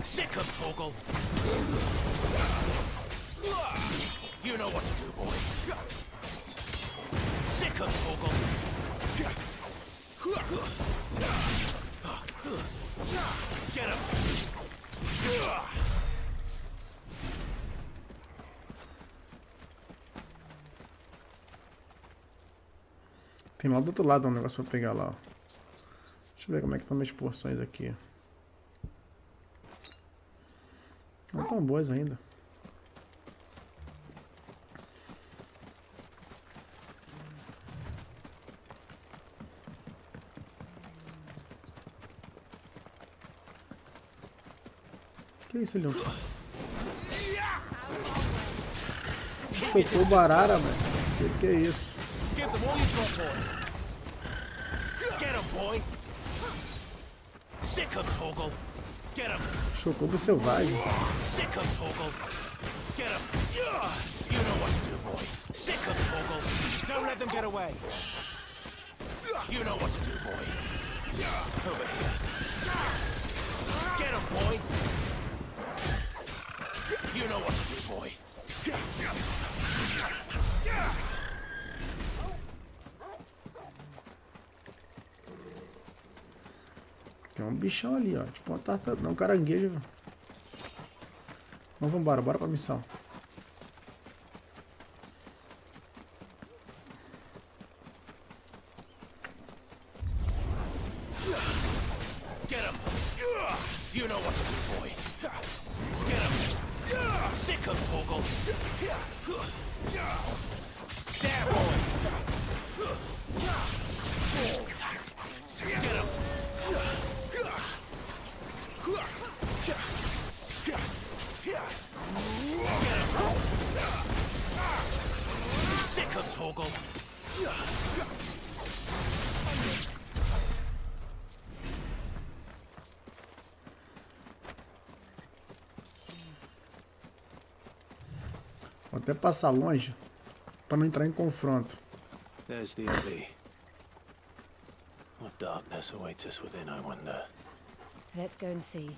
Sick him, Torgal. You know what to do, boy. Sick him, Torgal. Get him. Tem lá do outro lado um negócio pra pegar lá, ó. Deixa eu ver como é que estão minhas porções aqui. Não estão boas ainda. Que isso, Leon? Chocou o barara, velho. Que é isso? Give them all you've got, boy. Get him, boy. Sick him, Torgal. Get him. Chocou o selvagem. Sick him, Torgal. Get him. You know what to do, boy. Sick him, Torgal. Don't let them get away. You know what to do, boy. Over here. Get him, boy. You know what to do, boy. Tem um bichão ali, ó. Tipo uma tartaruga. Não, um caranguejo. Então vambora, bora pra missão. Get him. You know what to do, boy. Get him. Sick him, Torgal. There, boy. Get him. Sick him, Torgal. Vou até passar longe pra não entrar em confronto. There's the abbey. What darkness awaits us within, I wonder. Let's go and see.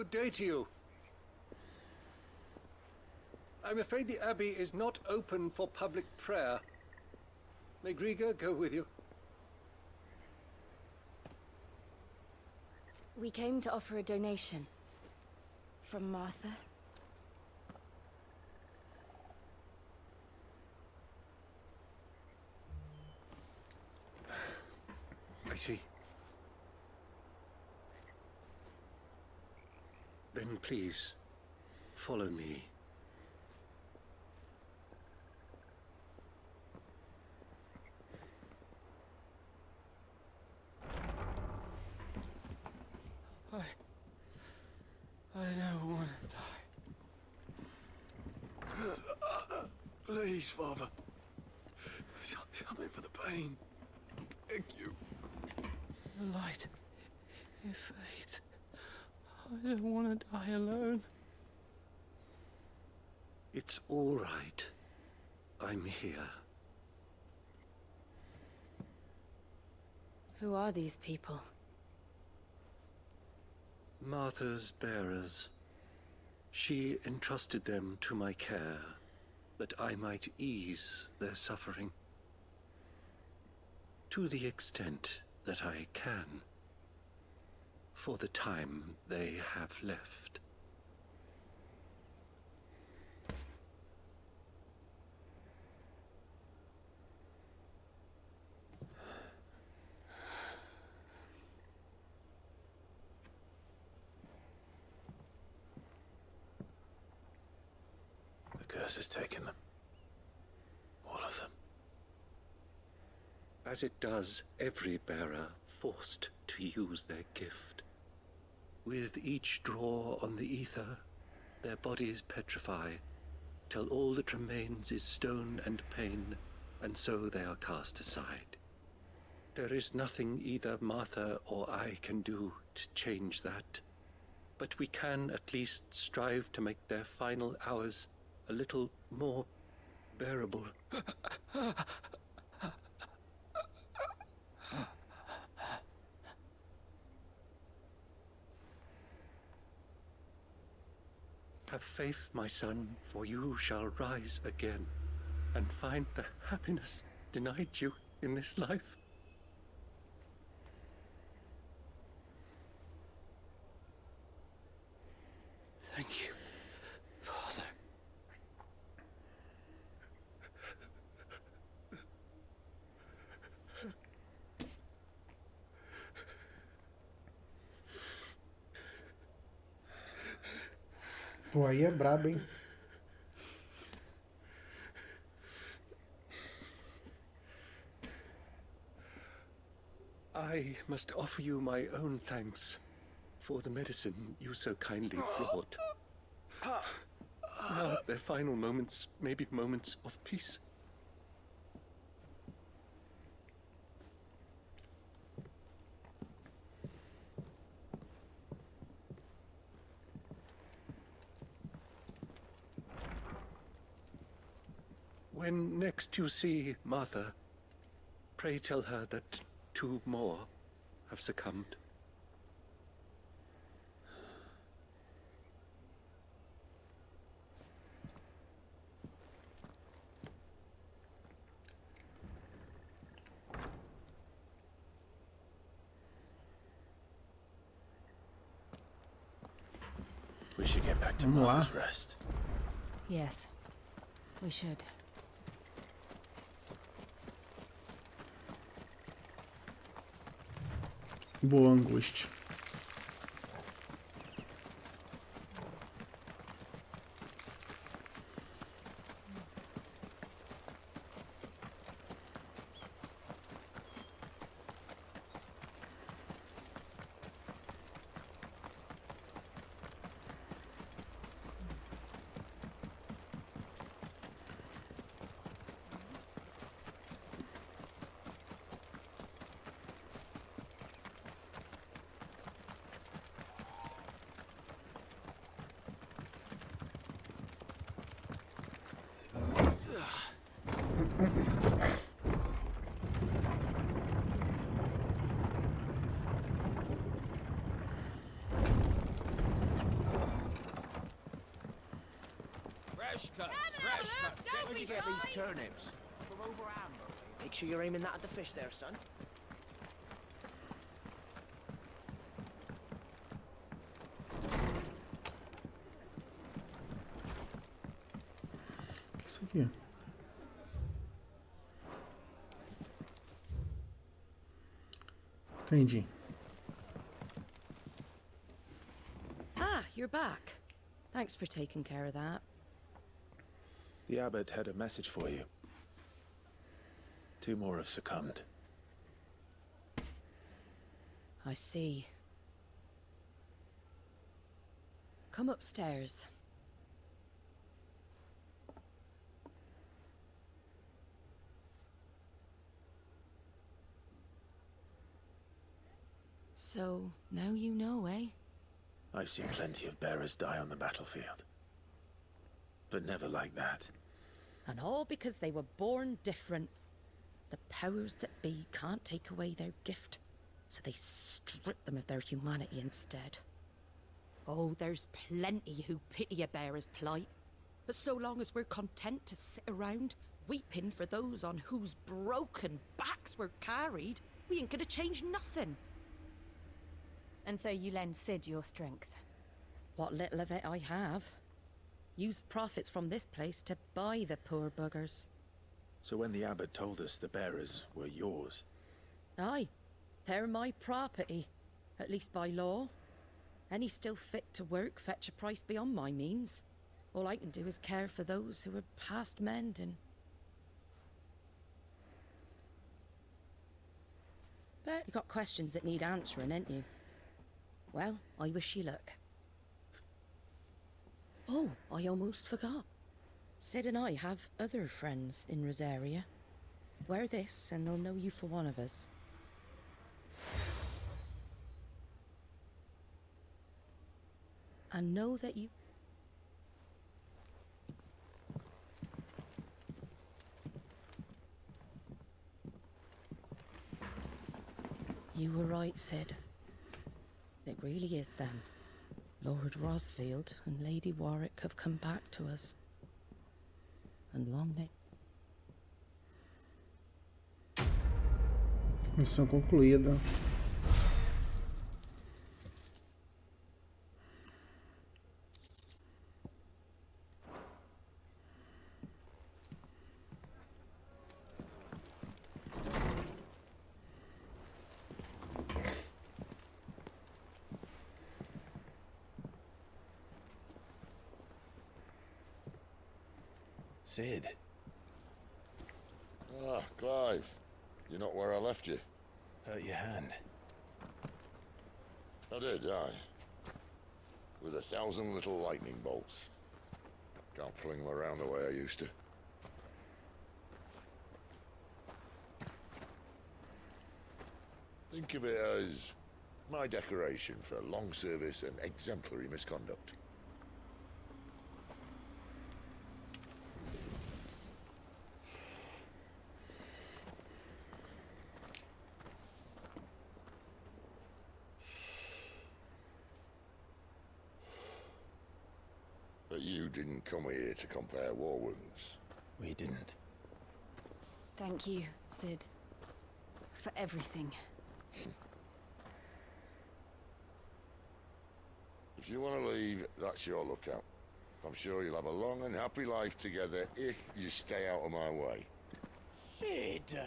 Good day to you. I'm afraid the Abbey is not open for public prayer. May Griga go with you? We came to offer a donation. From Martha. I see. Then please, follow me. I don't want to die. Please, Father. Something for the pain. I beg you. The light, it fades. I don't want to die alone. It's all right. I'm here. Who are these people? Martha's bearers. She entrusted them to my care, that I might ease their suffering. To the extent that I can, for the time they have left. The curse has taken them. All of them. As it does every bearer forced to use their gift. With each draw on the ether, their bodies petrify, till all that remains is stone and pain, and so they are cast aside. There is nothing either Martha or I can do to change that, but we can at least strive to make their final hours a little more bearable. Have faith, my son, for you shall rise again and find the happiness denied you in this life. Thank you, Father. Pô, aí é brabo, hein? I must offer you my own thanks for the medicine you so kindly brought. Now their final moments may be moments of peace. When next you see Martha, pray tell her that 2 more have succumbed. We should get back to Vamos lá. Martha's Rest. Yes, we should. Boa angústia. Fresh cuts, fresh cuts. Where'd you get these turnips? From over Amber. Make sure you're aiming that at the fish there, son. Isso aqui. Entendi. Ah, you're back. Thanks for taking care of that. The abbot had a message for you. 2 more have succumbed. I see. Come upstairs. So, now you know, eh? I've seen plenty of bearers die on the battlefield. But never like that. And all because they were born different. The powers that be can't take away their gift, so they strip them of their humanity instead. Oh, there's plenty who pity a bearer's plight. But so long as we're content to sit around, weeping for those on whose broken backs we're carried, we ain't gonna change nothing. And so you lend Sid your strength? What little of it I have. Used profits from this place to buy the poor buggers. So when the abbot told us the bearers were yours... Aye, they're my property, at least by law. Any still fit to work fetch a price beyond my means. All I can do is care for those who are past mending. Bet you got questions that need answering, ain't you? Well, I wish you luck. Oh, I almost forgot. Sid and I have other friends in Rosaria. Wear this and they'll know you for one of us. And know that you... You were right, Sid. It really is them. Lord Rosfield and Lady Warwick have come back to us. And long may... Missão concluída. Sid. Ah, Clive. You're not where I left you. Hurt your hand. I did, aye. With 1,000 little lightning bolts. Can't fling them around the way I used to. Think of it as my decoration for long service and exemplary misconduct. But you didn't come here to compare war wounds. We didn't. Thank you, Sid. For everything. If you want to leave, that's your lookout. I'm sure you'll have a long and happy life together if you stay out of my way. Sid!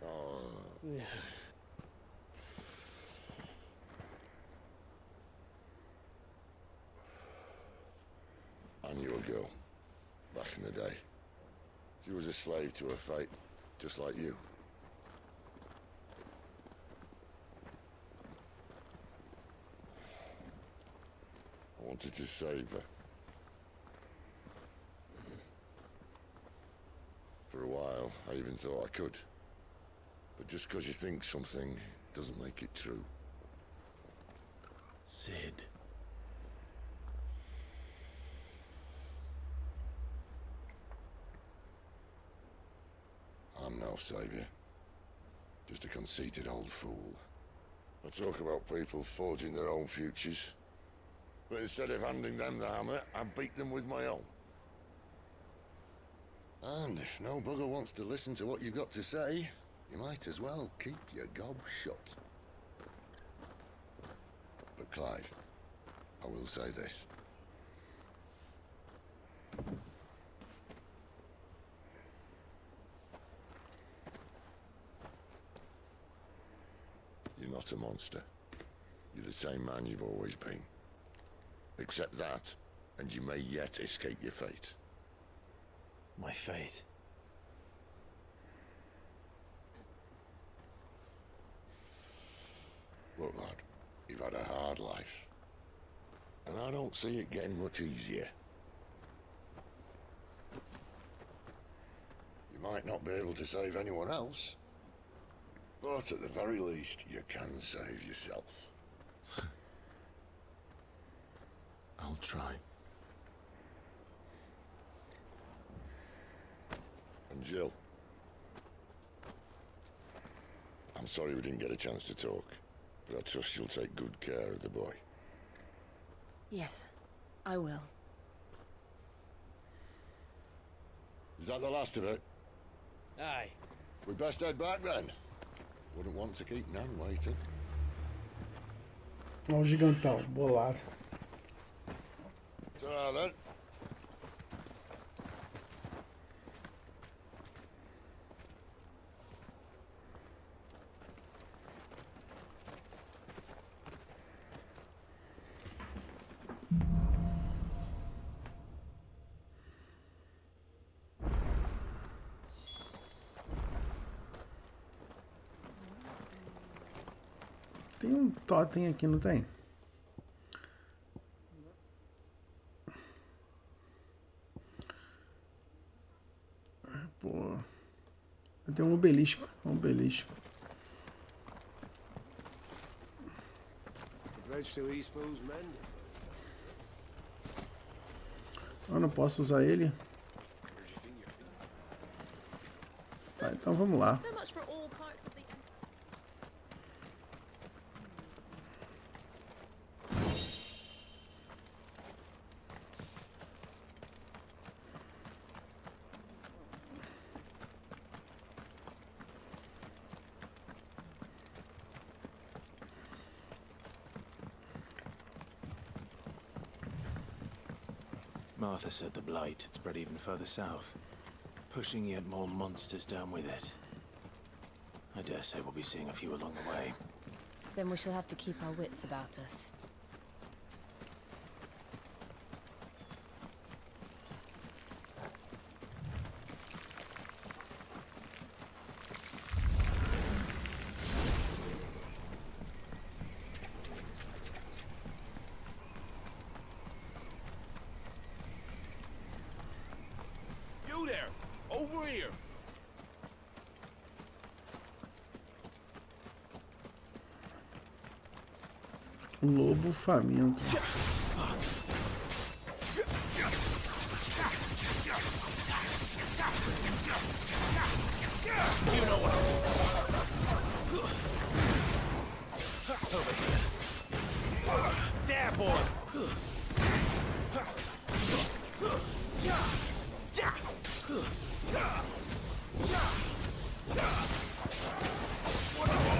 Oh. I knew a girl, back in the day. She was a slave to her fate, just like you. I wanted to save her. For a while, I even thought I could. But just because you think something doesn't make it true. Sid. I'm no savior. Just a conceited old fool. I talk about people forging their own futures. But instead of handing them the hammer, I beat them with my own. And if no bugger wants to listen to what you've got to say, you might as well keep your gob shut. But Clive, I will say this. You're not a monster. You're the same man you've always been. Accept that, and you may yet escape your fate. My fate. Look, lad, you've had a hard life. And I don't see it getting much easier. You might not be able to save anyone else, but at the very least, you can save yourself. I'll try. And Jill, I'm sorry we didn't get a chance to talk, but I trust you'll take good care of the boy. Yes, I will. Is that the last of it? Aye. We best head back then. Wouldn't want to keep Nan waiting. Olha o gigantão, bolado. Ta-ra then. Tem um totem aqui, não tem? Pô. Tem um obelisco. Um obelisco. Eu não posso usar ele. Tá, então vamos lá. Martha said the blight had spread even further south, pushing yet more monsters down with it. I dare say we'll be seeing a few along the way. Then we shall have to keep our wits about us. You there! Over here! Lobo faminto. You know what to do. Over here. There, boy!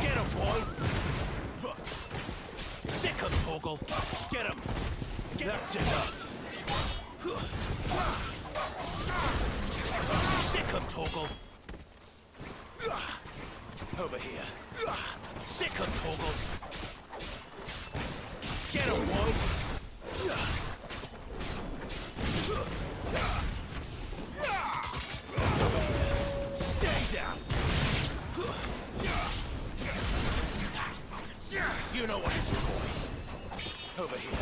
Get him, boy! Sick him, Torgal! Get him! That's enough! Sick him, Torgal! Over here. Sick him, Torgal! Get him, boy! Stay down! You know what to do, boy. Over here.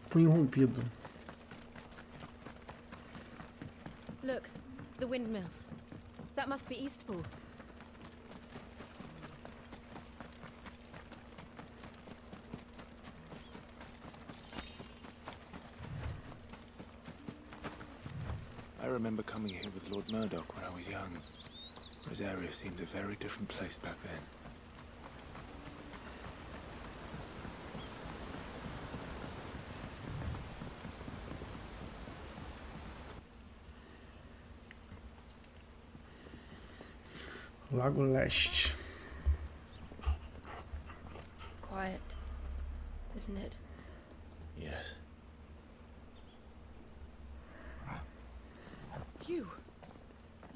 Punho rompido. Look, the windmills. That must be Eastpool. remember coming here with Lord Murdoch when I was young. Rosaria seemed a very different place back then. Lago Leste. Quiet, isn't it? Yes.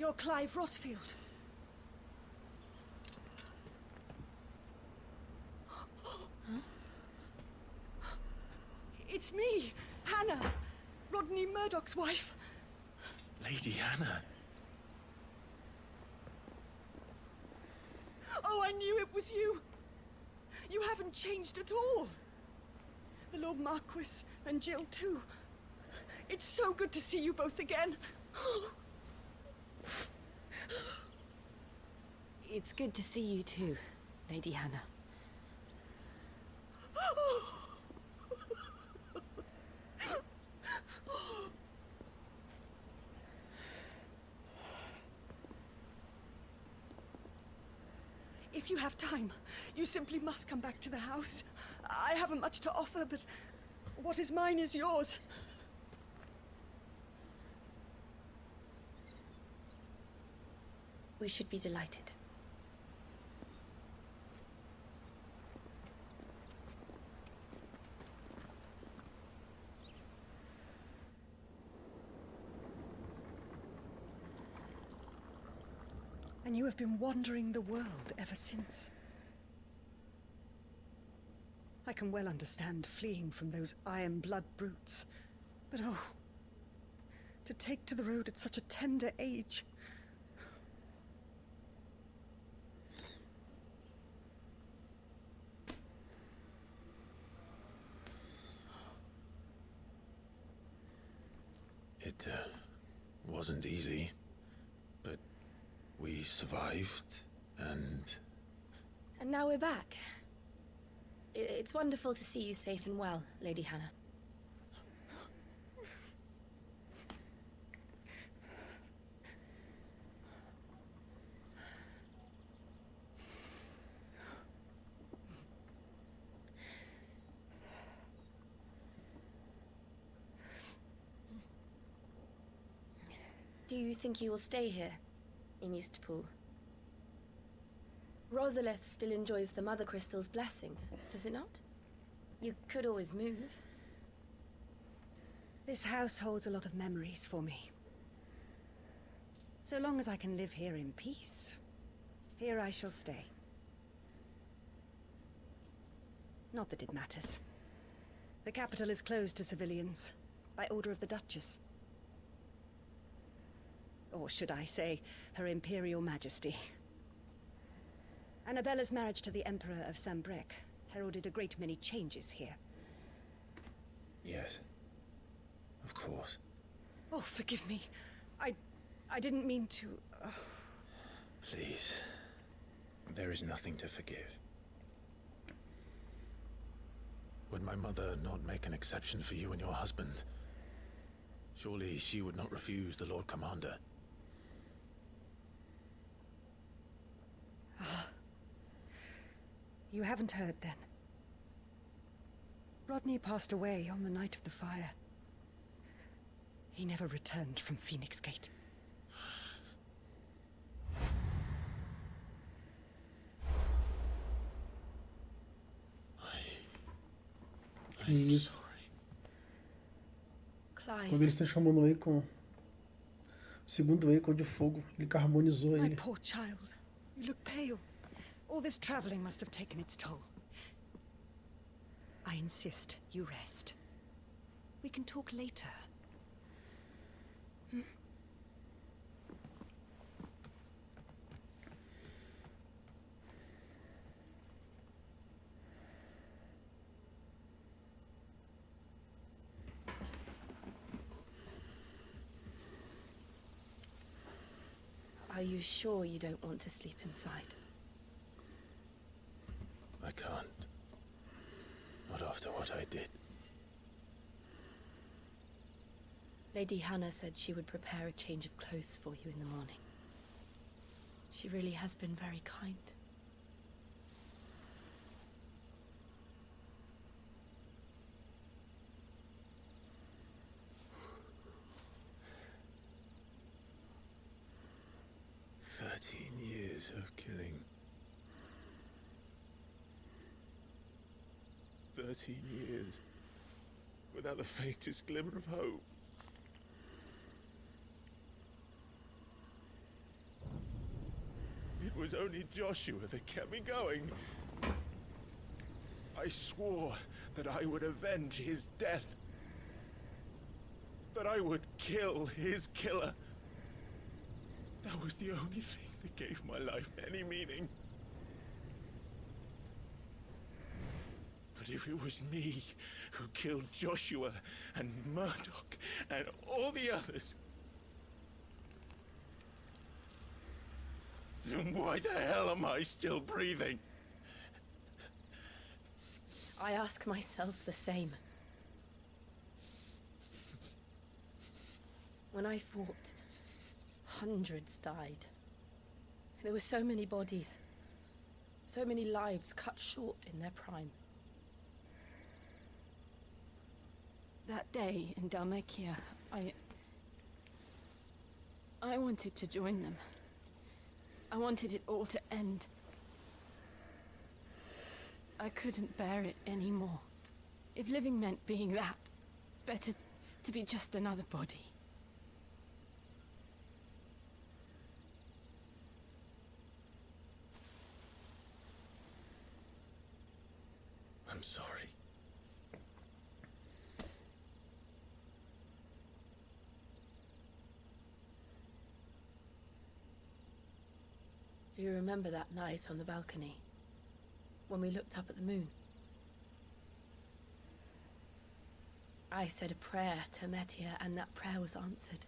You're Clive Rossfield. It's me, Hannah, Rodney Murdoch's wife. Lady Hannah. Oh, I knew it was you. You haven't changed at all. The Lord Marquis and Jill too. It's so good to see you both again. It's good to see you too, Lady Hannah. If you have time, you simply must come back to the house. I haven't much to offer, but what is mine is yours. We should be delighted. And you have been wandering the world ever since. I can well understand fleeing from those iron blood brutes. But oh, to take to the road at such a tender age. It wasn't easy, but we survived, and now we're back. It's wonderful to see you safe and well, Lady Hannah. Do you think you will stay here, in Eastpool? Rosalith still enjoys the Mother Crystal's blessing, does it not? You could always move. This house holds a lot of memories for me. So long as I can live here in peace, here I shall stay. Not that it matters. The capital is closed to civilians, by order of the Duchess. Or should I say, Her Imperial Majesty. Annabella's marriage to the Emperor of Sambrec heralded a great many changes here. yes, of course. Oh, forgive me. I didn't mean to... Please, there is nothing to forgive. Would my mother not make an exception for you and your husband? Surely she would not refuse the Lord Commander. You haven't heard, then. Rodney passed away on the night of the fire. He never returned from Phoenix Gate. Que isso? Clive. Quando ele se transformou no Aegon, o segundo Aegon de fogo, ele carbonizou My ele. poor child. You look pale. All this traveling must have taken its toll. I insist you rest. We can talk later. Hmm? Are you sure you don't want to sleep inside? I can't. Not after what I did. Lady Hannah said she would prepare a change of clothes for you in the morning. She really has been very kind. Years of killing. 13 years without the faintest glimmer of hope. It was only Joshua that kept me going. I swore that I would avenge his death. That I would kill his killer. That was the only thing that gave my life any meaning. But if it was me who killed Joshua and Murdoch and all the others, then why the hell am I still breathing? I ask myself the same. When I fought, hundreds died. There were so many bodies, so many lives cut short in their prime. That day in Dalmekia, I wanted to join them. I wanted it all to end. I couldn't bear it anymore. If living meant being that, better to be just another body. I'm sorry. Do you remember that night on the balcony? When we looked up at the moon? I said a prayer to Metia, and that prayer was answered.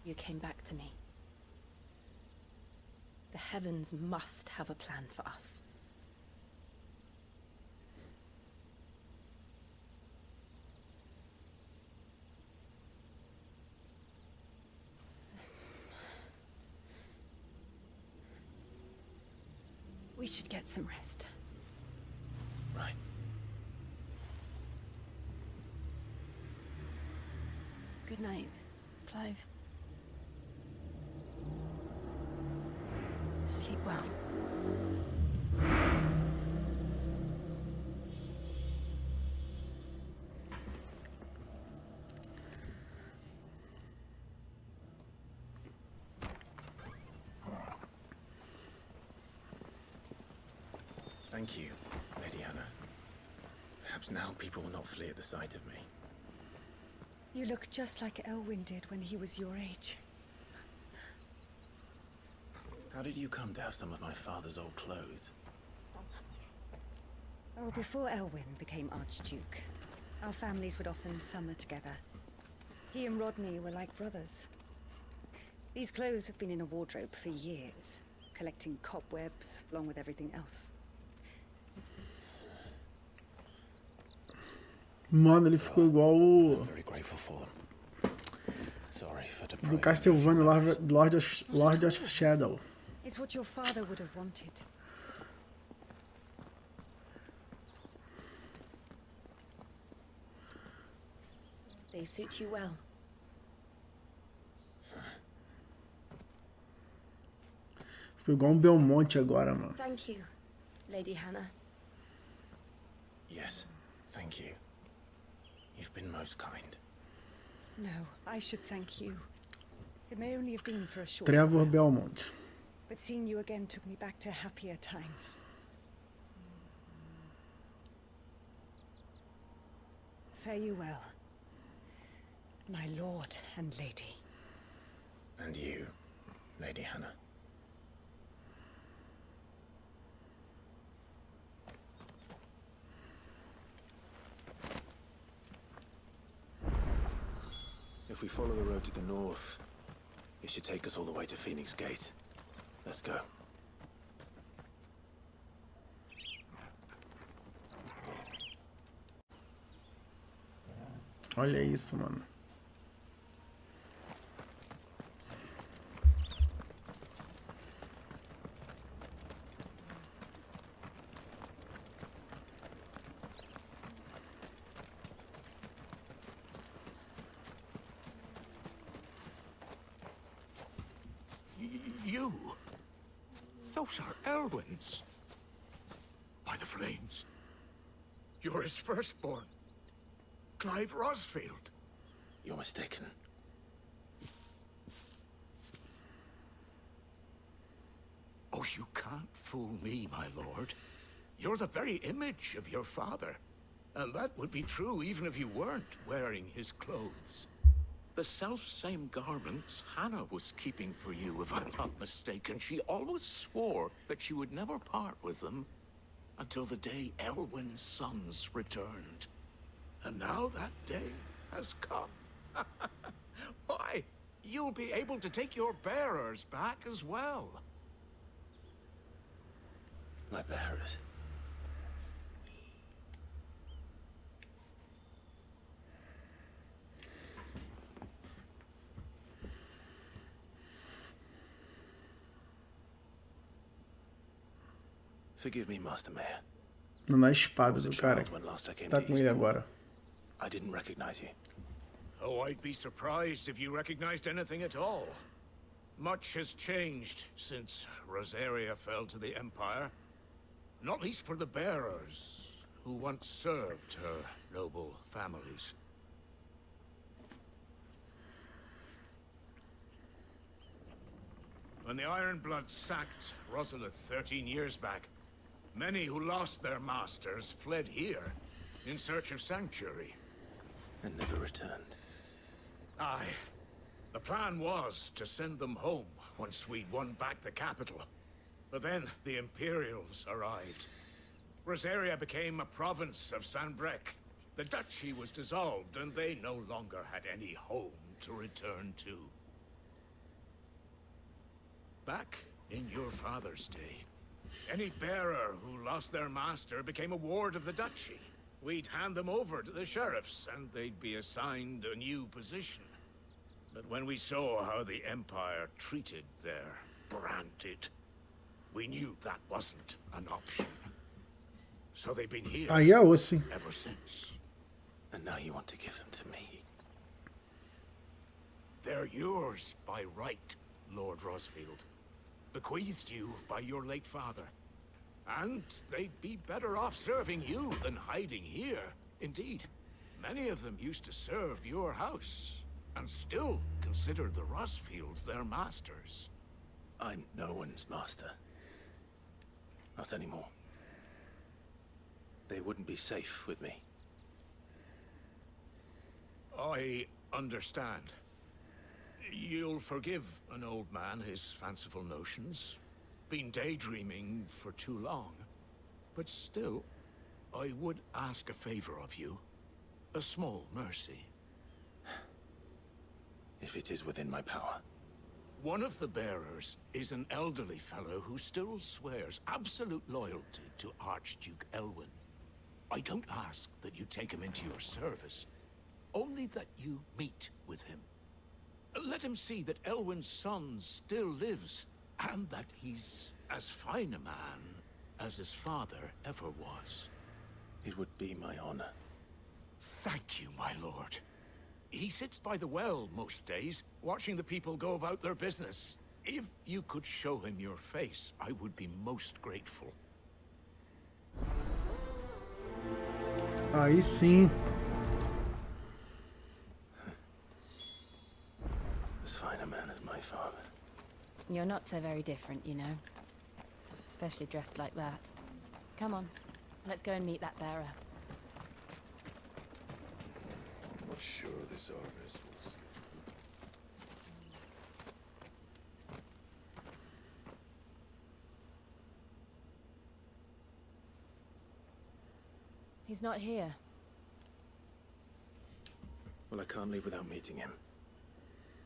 You came back to me. The heavens must have a plan for us. We should get some rest. Right. Good night, Clive. Sleep well. Thank you, Lady Hannah. Perhaps now people will not flee at the sight of me. You look just like Elwyn did when he was your age. How did you come to have some of my father's old clothes? Oh, before Elwyn became Archduke, our families would often summer together. He and Rodney were like brothers. These clothes have been in a wardrobe for years, collecting cobwebs along with everything else. Mano, ele ficou igual o I'm very grateful for them. Sorry for do depriving Castlevania you of Lord of Shadow. It's what your father would have wanted. They suit you well. Ficou igual Belmonte agora, mano. Thank you, Lady Hannah. Yes, thank you. You've been most kind. No, I should thank you. It may only have been for a short Trevor while, Belmont. but seeing you again took me back to happier times. Fare you well, my lord and lady. And you, Lady Hannah. If we follow the road to the north, It should take us all the way to Phoenix Gate. Let's go. Olha isso, mano. You? Those are Elwyn's. By the flames. You're his firstborn. Clive Rosfield. You're mistaken. Oh, you can't fool me, my lord. You're the very image of your father. And that would be true even if you weren't wearing his clothes. The self-same garments Hannah was keeping for you, if I'm not mistaken. She always swore that she would never part with them until the day Elwyn's sons returned. And now that day has come. Why, you'll be able to take your bearers back as well. My bearers? Forgive me, Master Mayor. Na espada do cara. Tá com ele agora. I didn't recognize you. Oh, I'd be surprised if you recognized anything at all. Much has changed since Rosaria fell to the Empire. Not least for the bearers, who once served her noble families. When the Ironbloods sacked Rosalith 13 years back, many who lost their masters fled here in search of sanctuary. And never returned. Aye. The plan was to send them home once we'd won back the capital. But then the Imperials arrived. Rosaria became a province of Sanbreque. The duchy was dissolved, and they no longer had any home to return to. Back in your father's day, any bearer who lost their master became a ward of the duchy. We'd hand them over to the sheriffs, and they'd be assigned a new position. But when we saw how the Empire treated their branded, we knew that wasn't an option. So they've been here ever since. And now you want to give them to me? They're yours by right, Lord Rosfield. Bequeathed you by your late father. And they'd be better off serving you than hiding here. Indeed, many of them used to serve your house, and still consider the Rosfields their masters. I'm no one's master. Not anymore. They wouldn't be safe with me. I understand. You'll forgive an old man his fanciful notions. Been daydreaming for too long. But still, I would ask a favor of you. A small mercy. If it is within my power. One of the bearers is an elderly fellow who still swears absolute loyalty to Archduke Elwyn. I don't ask that you take him into your service, only that you meet with him. Let him see that Elwyn's son still lives, and that he's as fine a man as his father ever was. It would be my honor. Thank you, my lord. He sits by the well most days, watching the people go about their business. If you could show him your face, I would be most grateful. Aí sim. As fine a man as my father. You're not so very different, you know. Especially dressed like that. Come on, let's go and meet that bearer. I'm not sure this harvest was... He's not here. Well, I can't leave without meeting him.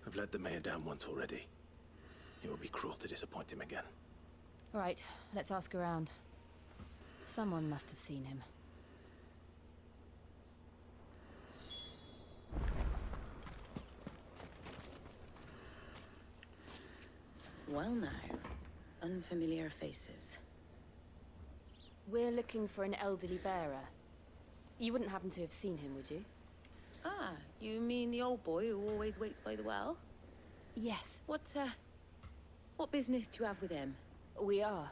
I've let the mayor down once already. It would be cruel to disappoint him again. Right, let's ask around. Someone must have seen him. Well now, unfamiliar faces. We're looking for an elderly bearer. You wouldn't happen to have seen him, would you? Ah, you mean the old boy who always waits by the well? Yes. What business do you have with him? We are,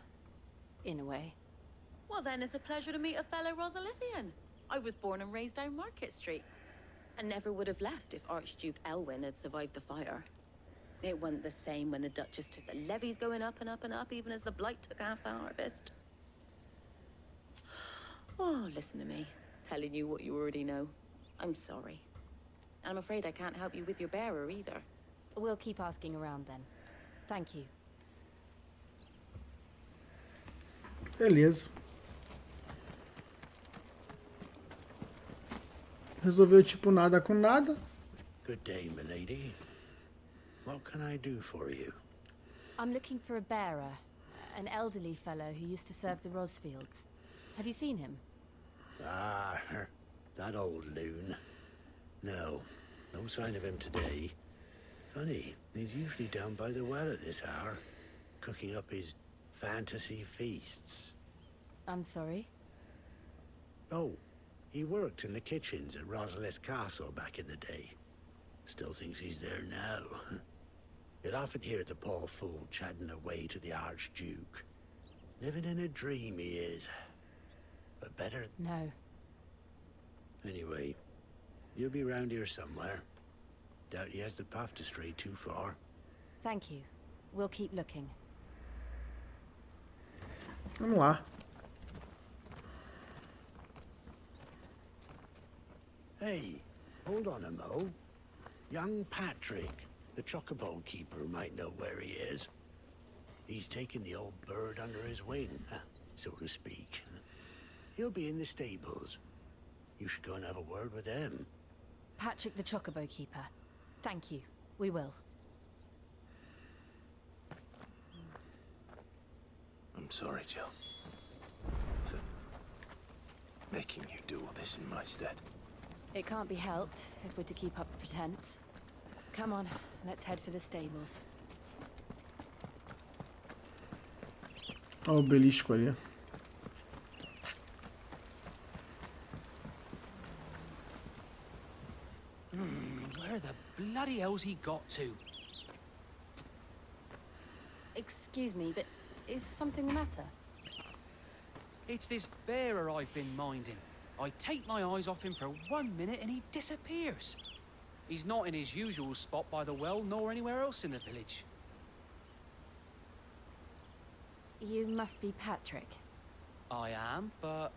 in a way. Well then, it's a pleasure to meet a fellow Rosalithian. I was born and raised down Market Street, and never would have left if Archduke Elwyn had survived the fire. It wasn't the same when the Duchess took the levies going up and up and up, even as the Blight took half the harvest. Oh, listen to me, telling you what you already know. I'm sorry. I'm afraid I can't help you with your bearer either. We'll keep asking around then. Thank you. Beleza. Resolveu tipo nada com nada. Good day, milady. What can I do for you? I'm looking for a bearer. An elderly fellow who used to serve the Rosfields. Have you seen him? Ah, that old loon. No sign of him today. Funny, he's usually down by the well at this hour, cooking up his fantasy feasts. I'm sorry? Oh, he worked in the kitchens at Rosalith Castle back in the day. Still thinks he's there now. You'd often hear the poor fool chatting away to the Archduke. Living in a dream he is. But better... No. Anyway, you'll be round here somewhere. Doubt he has the path to stray too far. Thank you. We'll keep looking. Vamos lá. Hey, hold on a mo. Young Patrick, the chocobo keeper, might know where he is. He's taken the old bird under his wing, so to speak. He'll be in the stables. You should go and have a word with him. Patrick the chocobo keeper. Thank you. We will. I'm sorry, Jill. For making you do all this in my stead. It can't be helped if we're to keep up the pretense. Come on, let's head for the stables. Olha o obelisco ali. Where the bloody hell's he got to? Excuse me, but is something the matter? It's this bearer I've been minding. I take my eyes off him for 1 minute and he disappears. He's not in his usual spot by the well, nor anywhere else in the village. You must be Patrick. I am, but...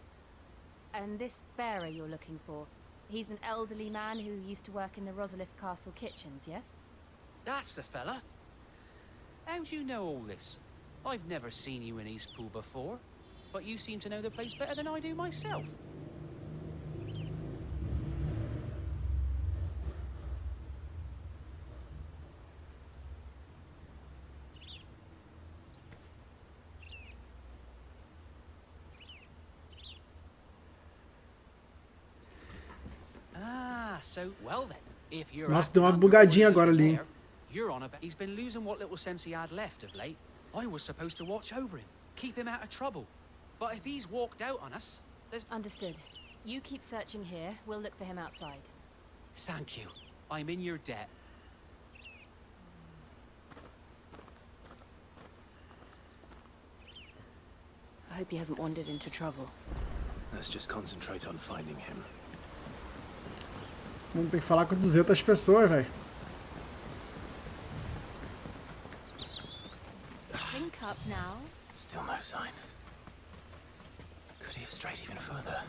And this bearer you're looking for, he's an elderly man who used to work in the Rosalith Castle kitchens, yes? That's the fella. How do you know all this? I've never seen you in Eastpool before, but you seem to know the place better than I do myself. So, well then, if you're... Nossa, deu uma bugadinha agora ali, hein? You're on about... He's been losing what little sense he had left of late. I was supposed to watch over him, keep him out of trouble. But if he's walked out on us, there's... Understood. You keep searching here, we'll look for him outside. Thank you. I'm in your debt. I hope he hasn't wandered into trouble. Let's just concentrate on finding him. Vamos ter que falar com 200 pessoas, velho. Link up now. Still no sign. Could he have strayed even further?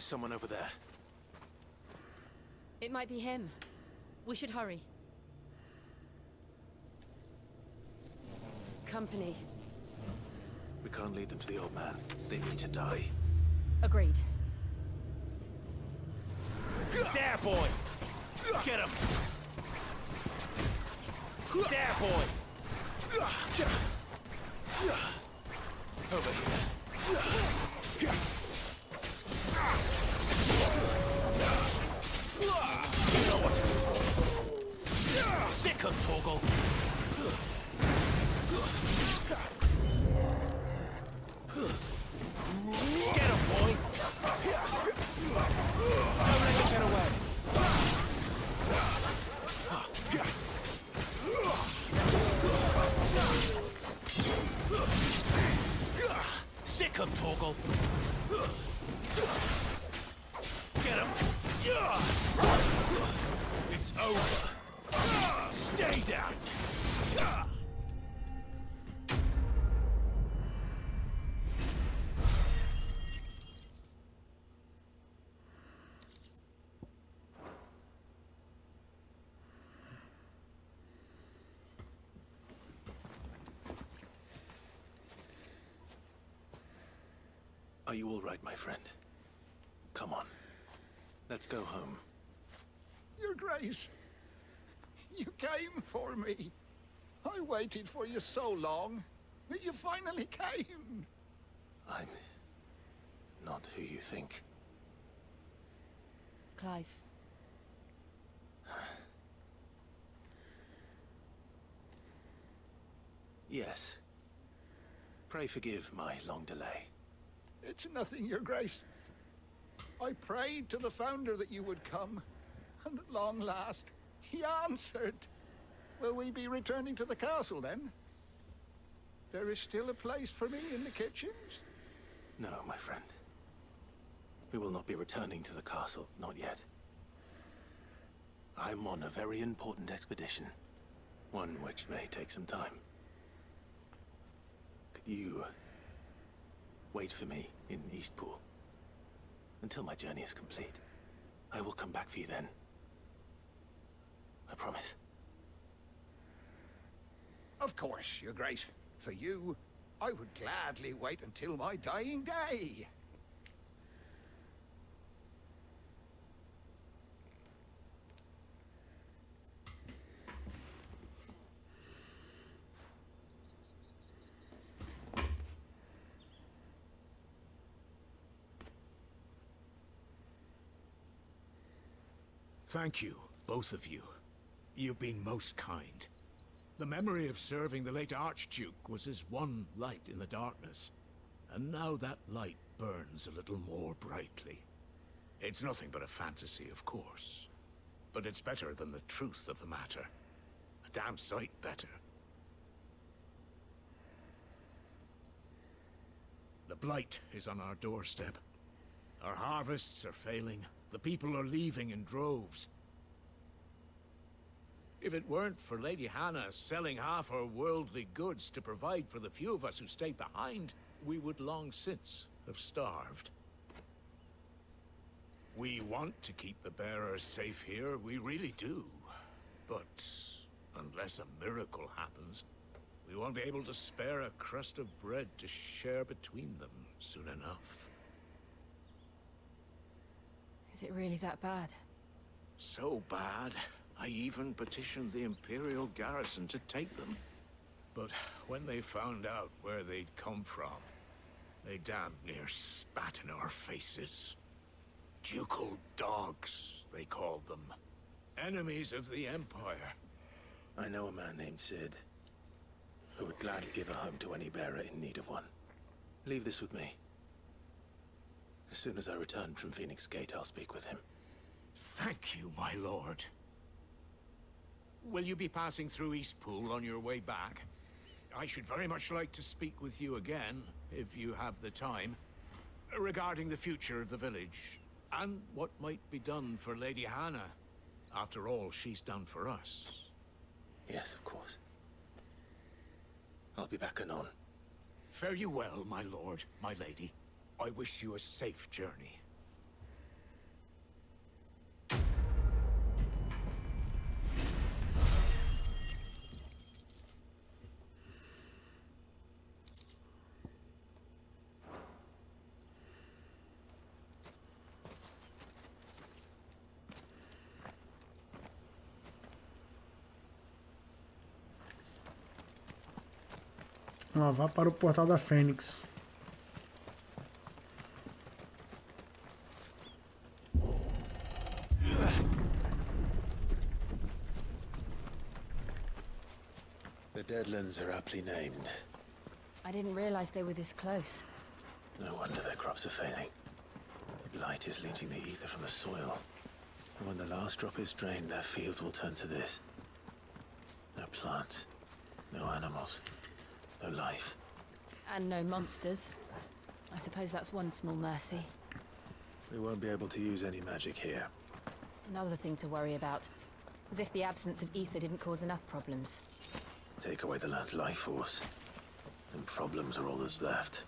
someone over there. It might be him. We should hurry. Company. We can't lead them to the old man. They need to die. Agreed. There, boy! Get him! There, boy! Over here. You know what to do. Sick him, Torgal! Get him, boy! Don't let him get away! Sick him, Torgal! Get him! It's over! Stay down! Are you all right, my friend? Come on. Let's go home. Your Grace, you came for me. I waited for you so long, but you finally came. I'm not who you think. Clive. Yes. Pray forgive my long delay. It's nothing, Your Grace. I prayed to the Founder that you would come, and at long last, he answered. Will we be returning to the castle, then? There is still a place for me in the kitchens? No, my friend. We will not be returning to the castle, not yet. I'm on a very important expedition. One which may take some time. Could you wait for me in Eastpool until my journey is complete? I will come back for you then. I promise. Of course, Your Grace. For you, I would gladly wait until my dying day. Thank you, both of you. You've been most kind. The memory of serving the late Archduke was as one light in the darkness, and now that light burns a little more brightly. It's nothing but a fantasy, of course, but it's better than the truth of the matter. A damn sight better. The blight is on our doorstep. Our harvests are failing. The people are leaving in droves. If it weren't for Lady Hannah selling half her worldly goods to provide for the few of us who stayed behind, we would long since have starved. We want to keep the bearers safe here, we really do. But unless a miracle happens, we won't be able to spare a crust of bread to share between them soon enough. Is it really that bad? So bad, I even petitioned the Imperial garrison to take them. But when they found out where they'd come from, they damn near spat in our faces. Ducal dogs, they called them. Enemies of the Empire. I know a man named Sid, who would gladly give a home to any bearer in need of one. Leave this with me. As soon as I return from Phoenix Gate, I'll speak with him. Thank you, my lord. Will you be passing through Eastpool on your way back? I should very much like to speak with you again, if you have the time, regarding the future of the village, and what might be done for Lady Hannah, after all she's done for us. Yes, of course. I'll be back anon. Fare you well, my lord, my lady. I wish you a safe journey. Ó, vá para o portal da Fênix. The Deadlands are aptly named. I didn't realize they were this close. No wonder their crops are failing. The blight is leaching the ether from the soil. And when the last drop is drained, their fields will turn to this. No plants, no animals, no life. And no monsters. I suppose that's one small mercy. We won't be able to use any magic here. Another thing to worry about. As if the absence of ether didn't cause enough problems. Take away the land's life force, and problems are all that's left.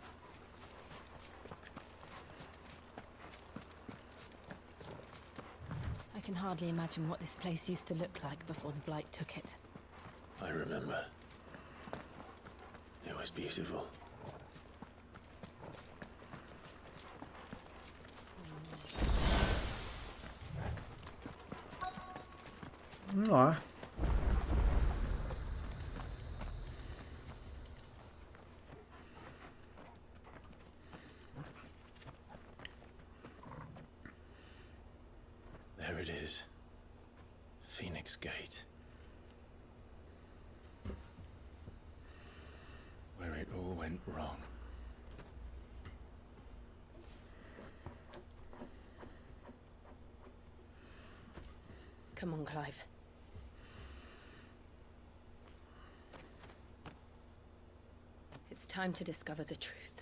I can hardly imagine what this place used to look like before the Blight took it. I remember. It was beautiful. Ó. There it is. Phoenix Gate. Where it all went wrong. Come on, Clive. It's time to discover the truth.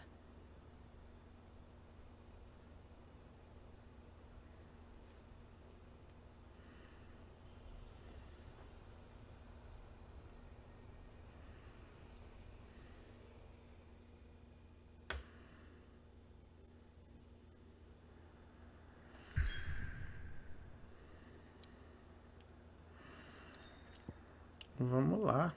Vamos lá.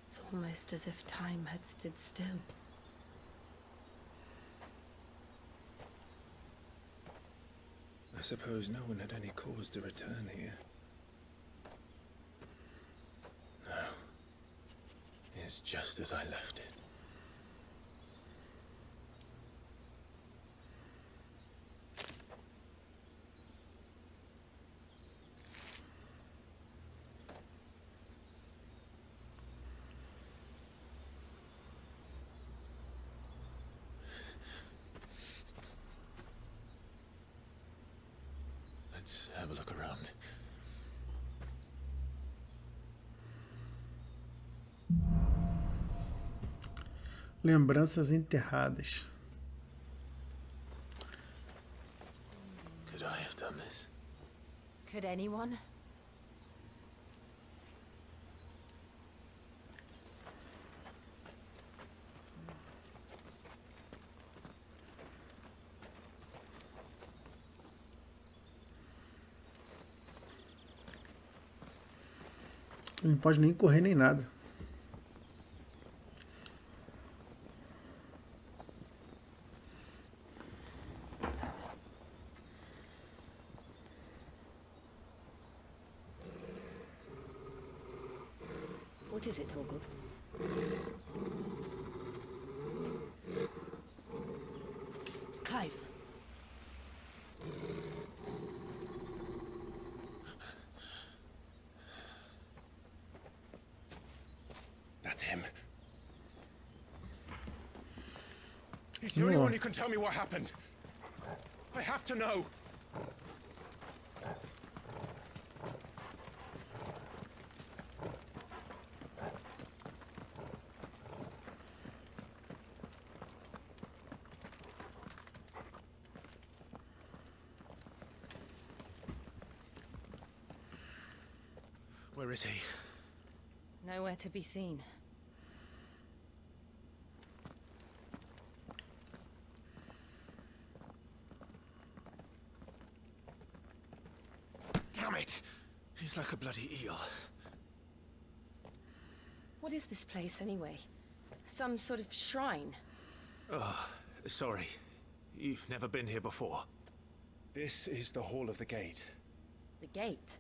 It's almost as if time had stood still. I suppose no one had any cause to return here. No. It's just as I left it. Let's have a look around. Lembranças enterradas. Could I have done this? Could anyone? Ele não pode nem correr nem nada. What is it, Torgal? Clive. That's him. He's the only one who can tell me what happened. I have to know. Where is he? Nowhere to be seen. Damn it! He's like a bloody eel. What is this place, anyway? Some sort of shrine? Oh, sorry. You've never been here before. This is the Hall of the Gate. The gate?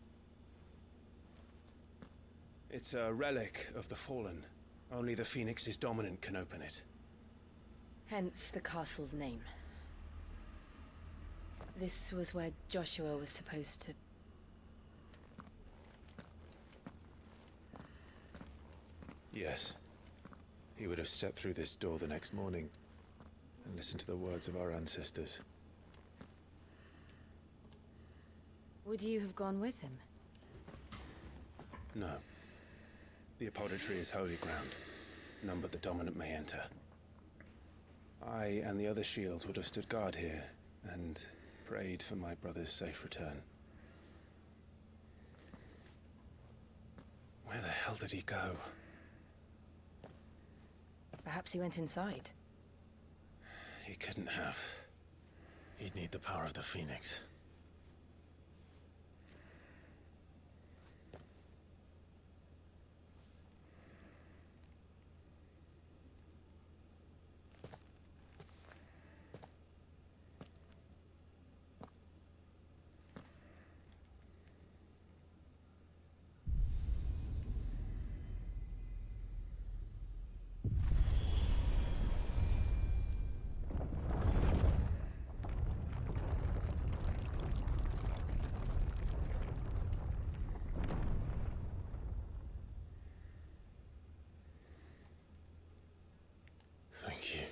It's a relic of the Fallen. Only the Phoenix's dominant can open it. Hence the castle's name. This was where Joshua was supposed to... Yes. He would have stepped through this door the next morning and listened to the words of our ancestors. Would you have gone with him? No. The apodatory is holy ground. None but the dominant may enter. I and the other shields would have stood guard here and prayed for my brother's safe return. Where the hell did he go? Perhaps he went inside. He couldn't have. He'd need the power of the Phoenix. Thank you,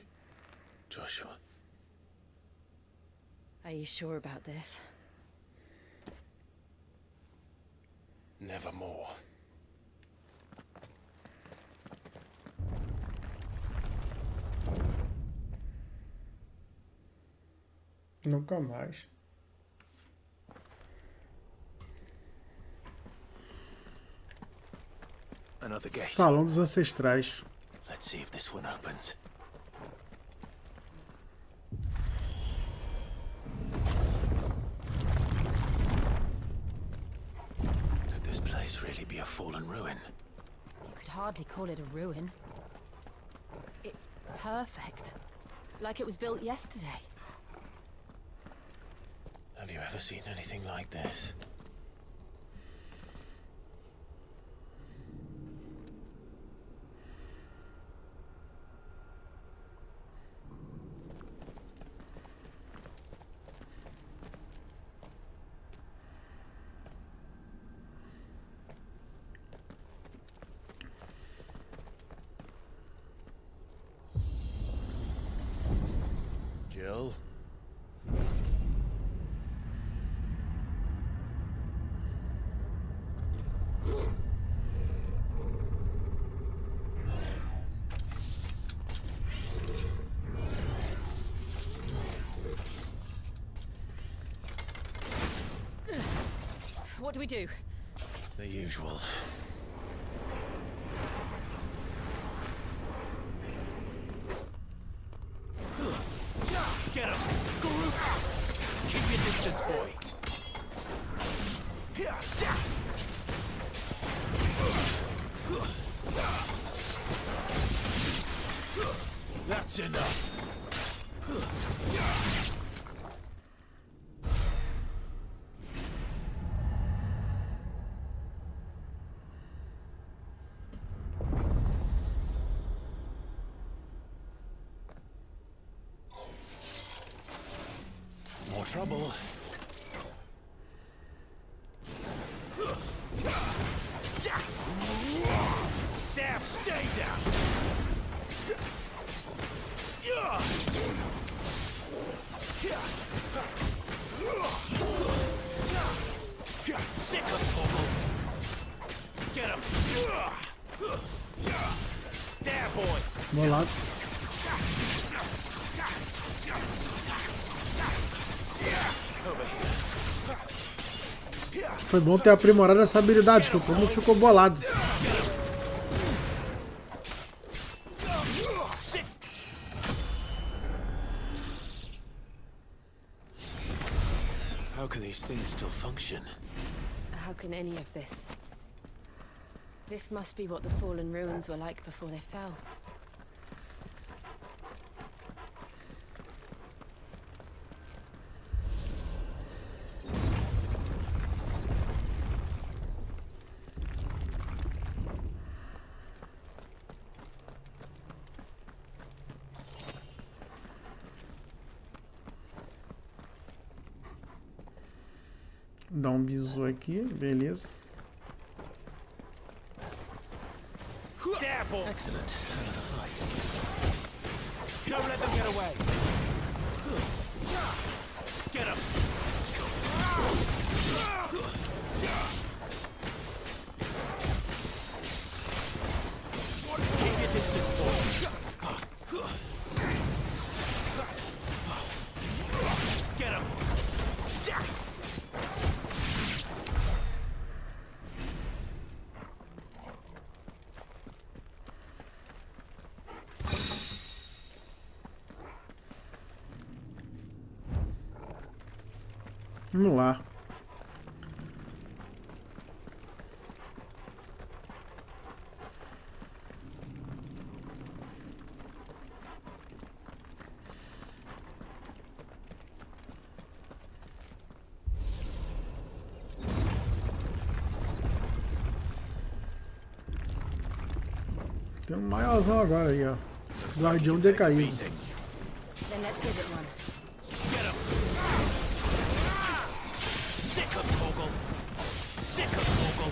Joshua. Are you sure about this? Nevermore. Nunca mais. Another gate. Salão dos Ancestrais. Let's see if this one opens. Could this place really be a fallen ruin? You could hardly call it a ruin. It's perfect. Like it was built yesterday. Have you ever seen anything like this? Jill? What do we do? The usual. Get him! Guru! Keep your distance, boy. That's enough. More trouble. There, stay down. Sick of Toggle. Get him. There, boy. Vamos lá. Over here. Foi bom ter aprimorado essa habilidade, porque todo mundo ficou bolado. How can these things still function? How can any of this? This must be what the fallen ruins were like before they fell. Dá um bisu aqui, beleza. Excellent. Another fight. Don't let them get away. Get him. Keep your distance, boy. Get him. Vamos lá. Tem um maiorzão agora aí, ó. Guardião decaído. Then let's give it one. Get him. Sick him, Torgal. Sick him, Torgal.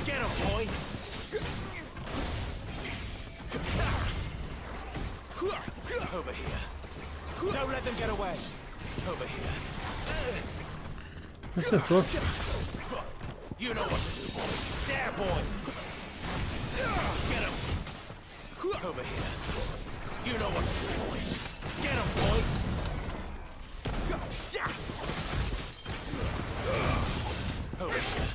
Get him, boy. Over here. Don't let them get away. Over here. Acertou. You know what to do, boy. There, boy. Get him. Over here. You know what to do, boy. Get him, boy. Over here.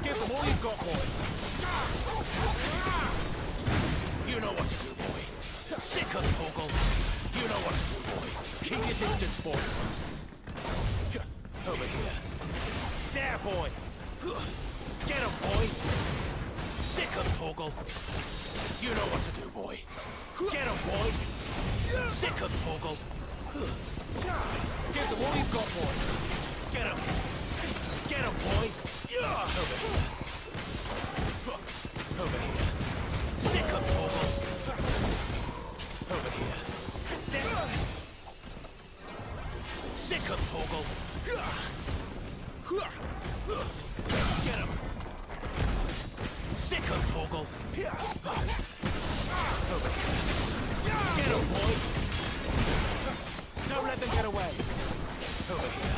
Give them all you've got, boy. You know what to do, boy. Sick him, Torgal. You know what to do, boy. Keep your distance, boy. Over here. There, boy. Get him, boy. Sick him, Torgal. You know what to do, boy. Get him, boy. Sick him, Torgal. Give them all you've got, boy. Get him. Get him, boy. Over here. Over here. Sick him, Torgal. Over here. There. Sick him, Torgal. Get him. Sick him, Torgal. Over here. Get him, boy. Don't let them get away. Over here.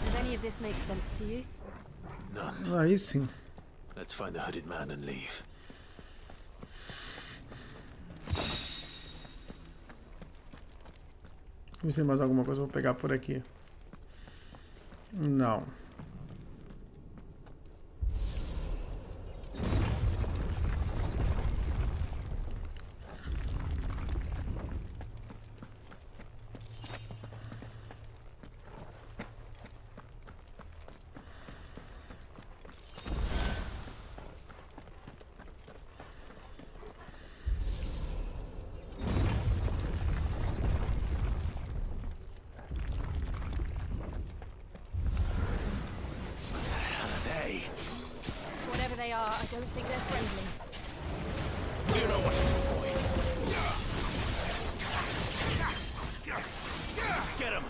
Does any of this make sense to you? None. Aí sim. Let's find the hooded man and leave. Vamos ver se tem mais alguma coisa. Vou pegar por aqui. Não. Whatever they are, I don't think they're friendly. You know what to do, boy. Get him.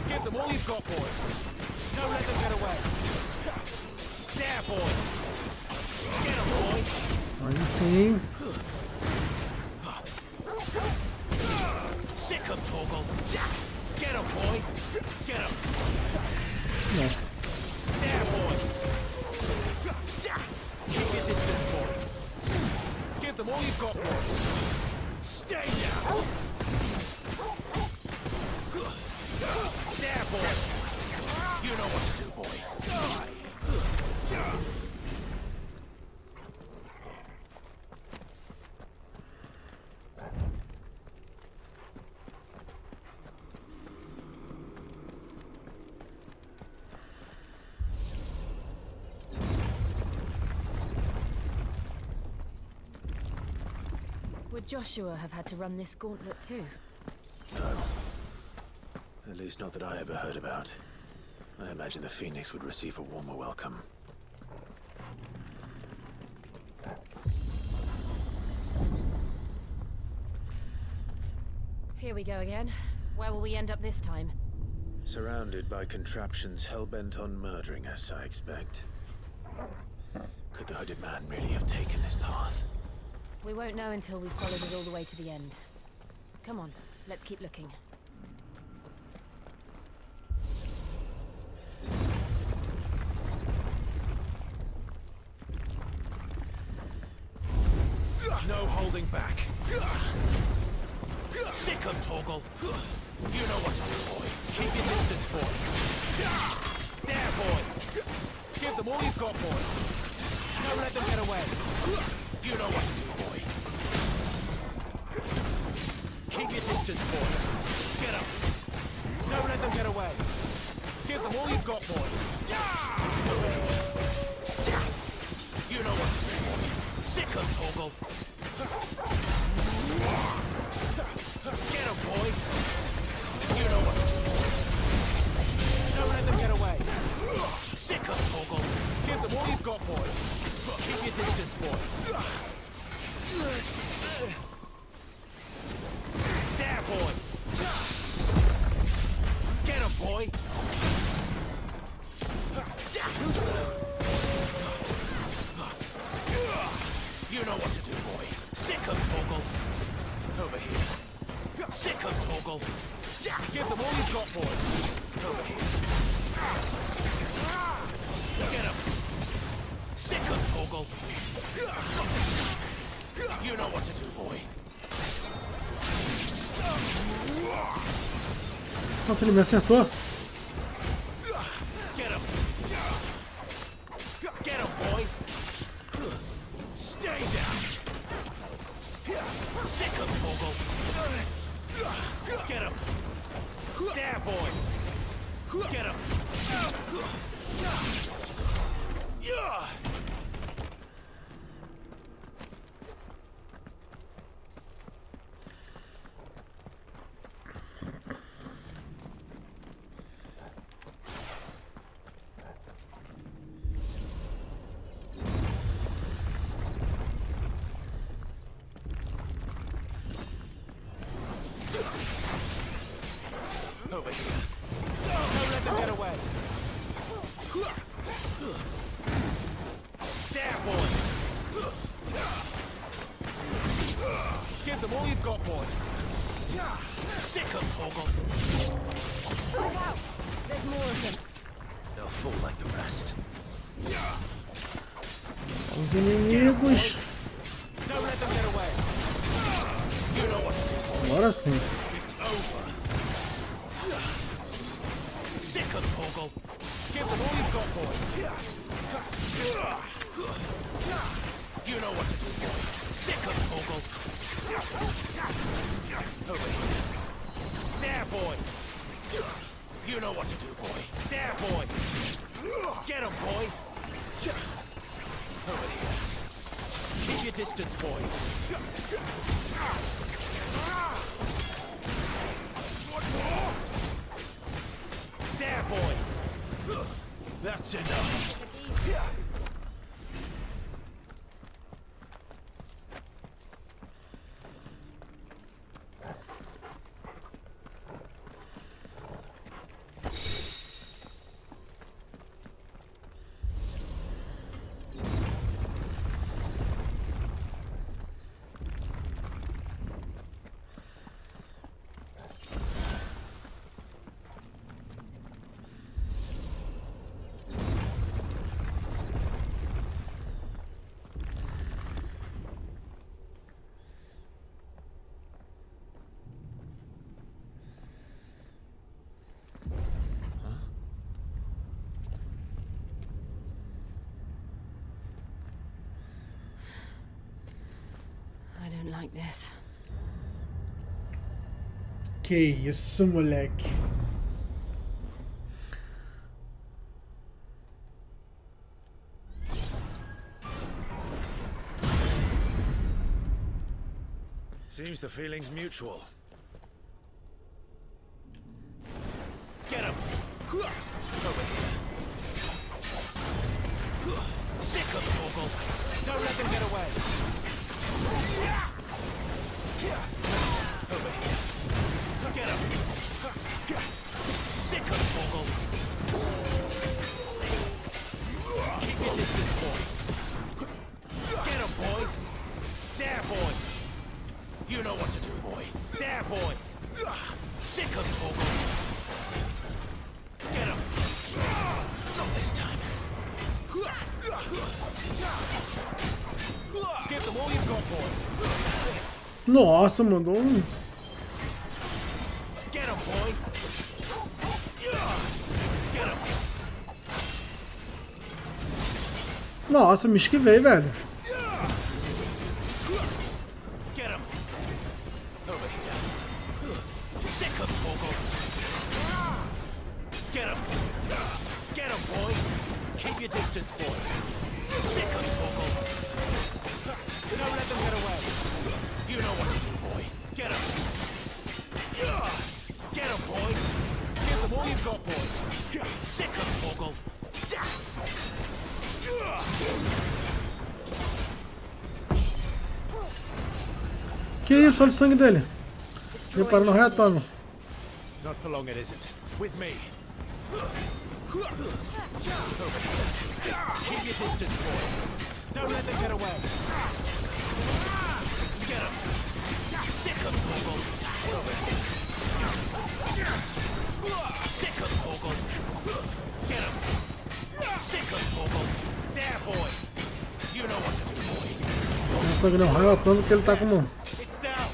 Give them all you've got, boy. Don't let them get away. There, boy. Get him, boy. Aí sim. Sick him, Torgal. Get him, boy. Get him. Não. There, boy. Keep your distance, boy. Give them all you've got, boy. Stay down. Would Joshua have had to run this gauntlet too? No. At least not that I ever heard about. I imagine the Phoenix would receive a warmer welcome. Here we go again. Where will we end up this time? Surrounded by contraptions hell-bent on murdering us, I expect. Could the hooded man really have taken this path? We won't know until we've followed it all the way to the end. Come on, let's keep looking. No holding back. Sick of Torgal. You know what to do, boy. Keep your distance, boy. There, boy. Give them all you've got, boy. Don't let them get away. You know what to do, boy. Keep your distance, boy. Get up. Don't let them get away. Give them all you've got, boy. You know what to do, boy. Sick of Torgal. Get him, boy. You know what to do, boy. Don't let them get away. Sick of Torgal. Give them all you've got, boy. Keep your distance, boy. There, boy. Get him, boy. Too slow. You know what to do, boy. Sick of Torgal. Over here. Sick of Torgal. Give them all you've got, boy. Over here. Get him. Sick of Torgal. You know what to do, boy. Nossa, ele me acertou. Get him. Get him, boy. Stay down. Sick of Torgal. Get him. There, boy. Get him. Over here. Don't let them get away. There, boy. Give them all you've got, boy. Sick of Torgal. Look out! There's more of them. They'll fall like the rest. Os inimigos. Don't let them get away. You know what to do, boy. Agora sim. It's over. Sick of Torgal. Give them all you've got, boy. You know what to do, boy. Sick of Torgal. Over here. There, boy. You know what to do, boy. There, boy. Get him, boy. Over here. Keep your distance, boy. One more. There, boy. That's enough. Like this. Que isso, moleque. the feeling's mutual. Get him! Over here. Sick of Torgal! Don't let them get away! Over here. Get him! Sick of Torgal! Keep your distance, boy! Get him, boy! There, boy! You know what to do, boy! There, boy! Sick of Torgal! Get him! Not this time! Give them all you've got, boy! Nossa, mandou um. Get him, boy! Get him! Nossa, me esquivei, velho. Get him! Over here! Sick of Torgal! Get him! Get him, boy! Keep your distance, boy! Sick of Torgal! Don't let them get away! You know what to do, boy! Get him! Get him, boy! Give them all you've got, boy! Sick of Torgal! Que isso, olha o sangue dele. Repara no retorno. Not for long, it isn't. With me. Keep your distance, boy. Don't let them get away. Get him. Sick of Torgal. Sick of Torgal. Get him. Sick of Torgal. There, boy. You know what to do, boy. O sangue não relatando que ele tá com. It's down.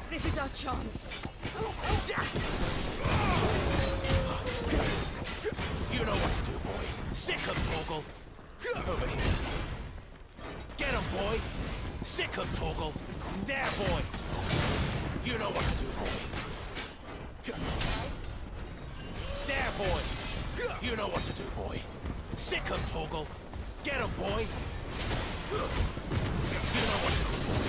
This is our chance. You know what to do, boy. Sick of Torgal. Over here. Get him, boy. Sick of Torgal. There, boy. You know what to do, boy. There, boy. You know what to do, boy. Sick of Torgal. Get him, boy. You know what to do, boy.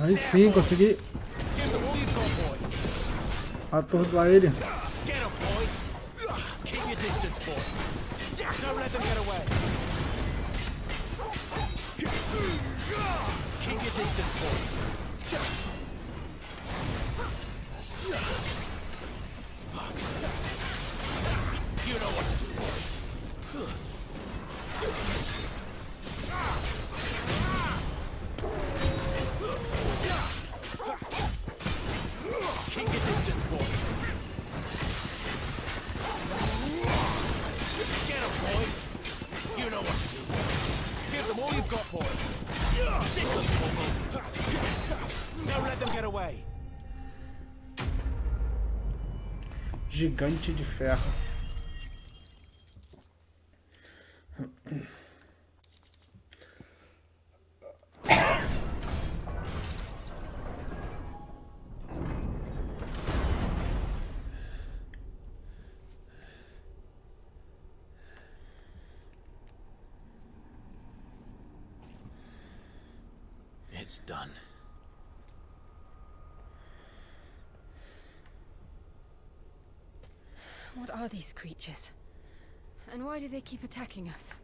Aí sim, consegui atordoar ele. Get him, boy. Keep your distance, boy. Don't let them get away. Keep your distance, boy. You know what to do, boy. Keep your distance, boy. Get him, boy. You know what to do, boy. Give them all you've got, boy. Sick of Torgal. Don't let them get away. Gigante de ferro. It's done. What are these creatures? And why do they keep attacking us?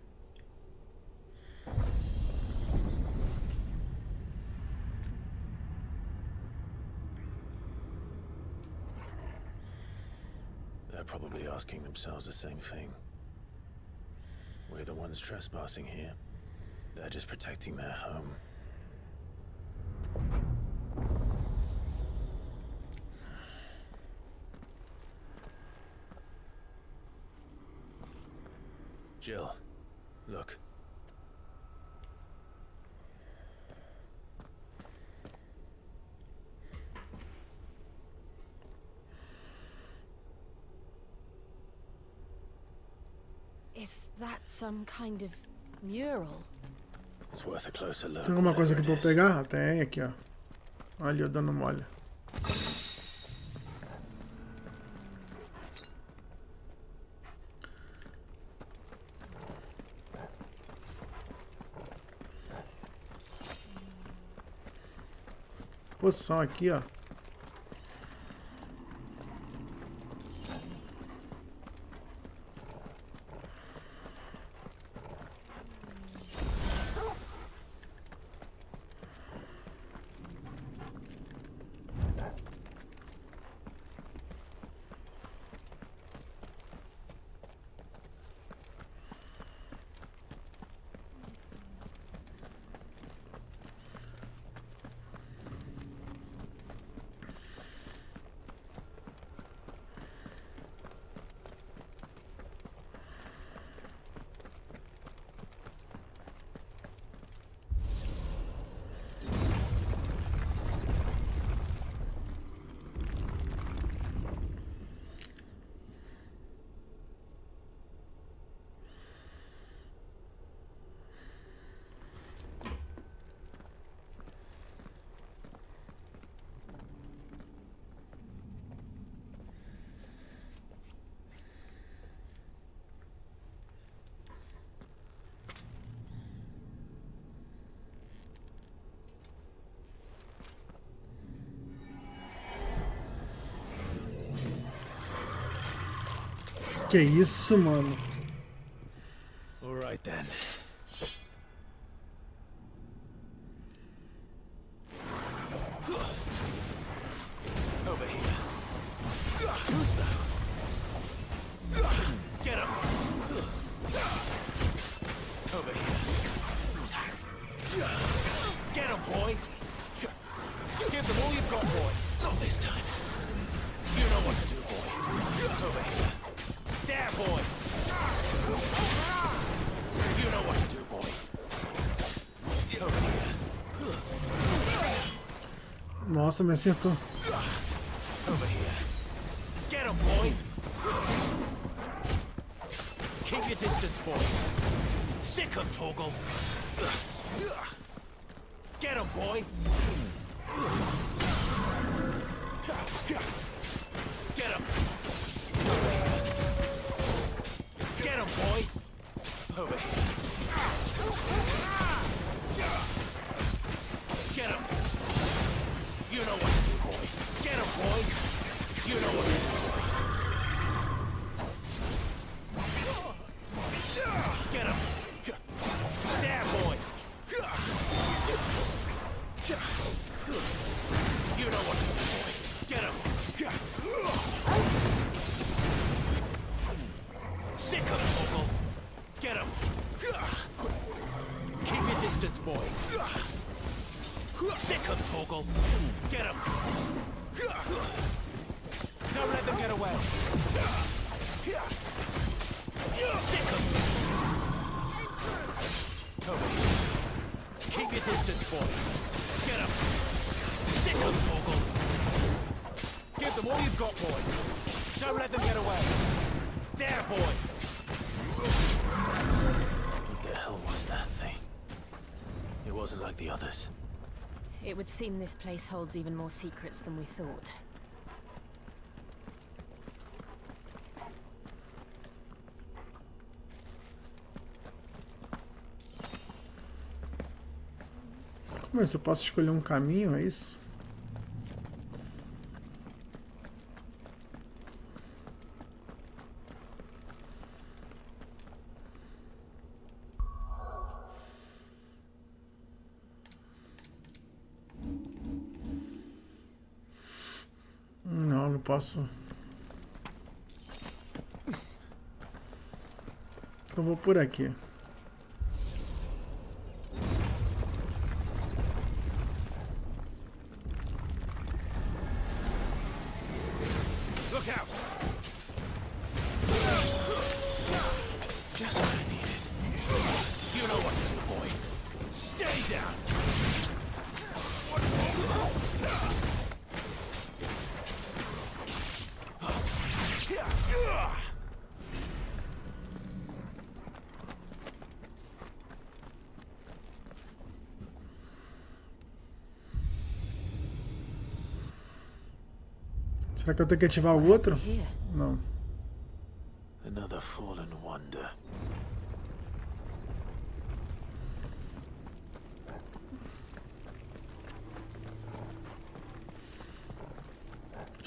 They're probably asking themselves the same thing. We're the ones trespassing here. They're just protecting their home. Jill, look. Is that some kind of mural? It's worth a closer look. Tem alguma coisa aqui pra eu pegar? Tem aqui, ó. Olha eu dando mole. poção aqui, ó. Que isso, mano? All right then. Over here. Too slow. Get him. Over here. Get him, boy. Give them all you've got, boy. Not this time. You know what to do, boy. Over here. There, boy. You know what to do, boy. Over here. Nossa, me acertou. Over here. Get him, boy. Keep your distance, boy. Sick him, Torgal. Get him, boy. Get him. Get him, boy. Over here. Get him. You know what to do, boy. Get him, boy. You know what to do. Get him. There, boy. You know what to do, boy. Get him. Sick him, Torgal. Get him. Keep your distance, boy. Sick him, Torgal. Get him. Don't let them get away. Sick him. Over here. Keep your distance, boy. Get him. Sick him, Torgal. Give them all you've got, boy. Don't let them get away. There, boy. What the hell was that thing? It wasn't like the others. It would seem this place holds even more secrets than we thought. Mas eu posso escolher um caminho, é isso? Não, não posso. Eu vou por aqui. Look out! Just what I needed. You know what to do, boy. Stay down! Será que eu tenho que ativar o outro? Não. Another fallen wonder.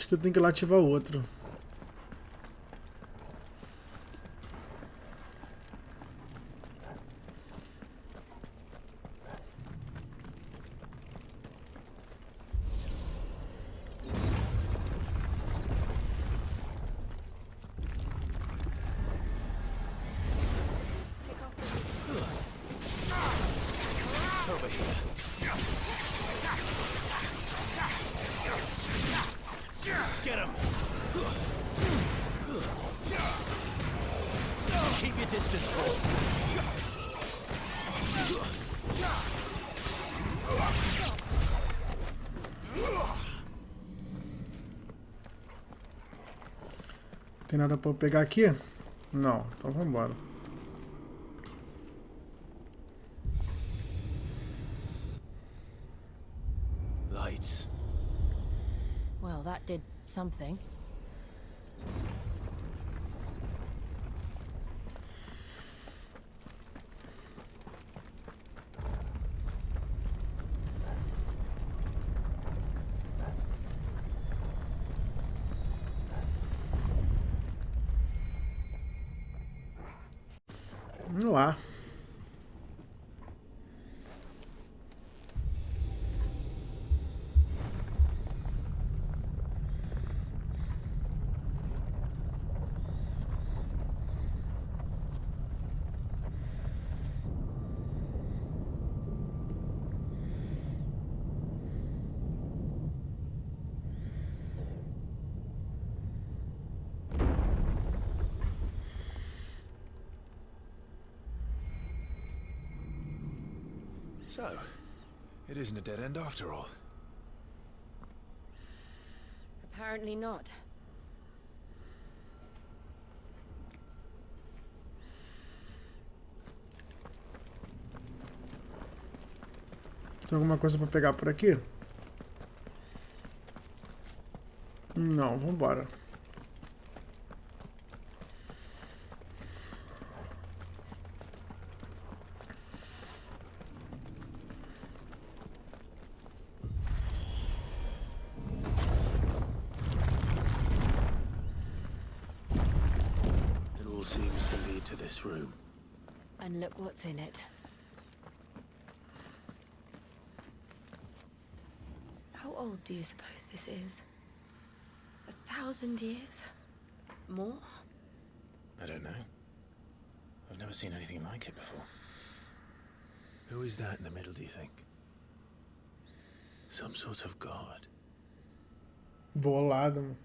Acho que eu tenho que ir lá ativar o outro. Over here. Get him! Keep your distance, boy. Tem nada pra eu pegar aqui? Não, então vambora. Lights. Well, that did something. Vamos lá. So, it isn't a dead end after all. Apparently not. Tem alguma coisa pra pegar por aqui? Não, vambora. It all seems to lead to this room. And look what's in it. How old do you suppose this is? 1,000 years? More? I don't know. I've never seen anything like it before. Who is that in the middle, do you think? Some sort of god. Bolado, mano.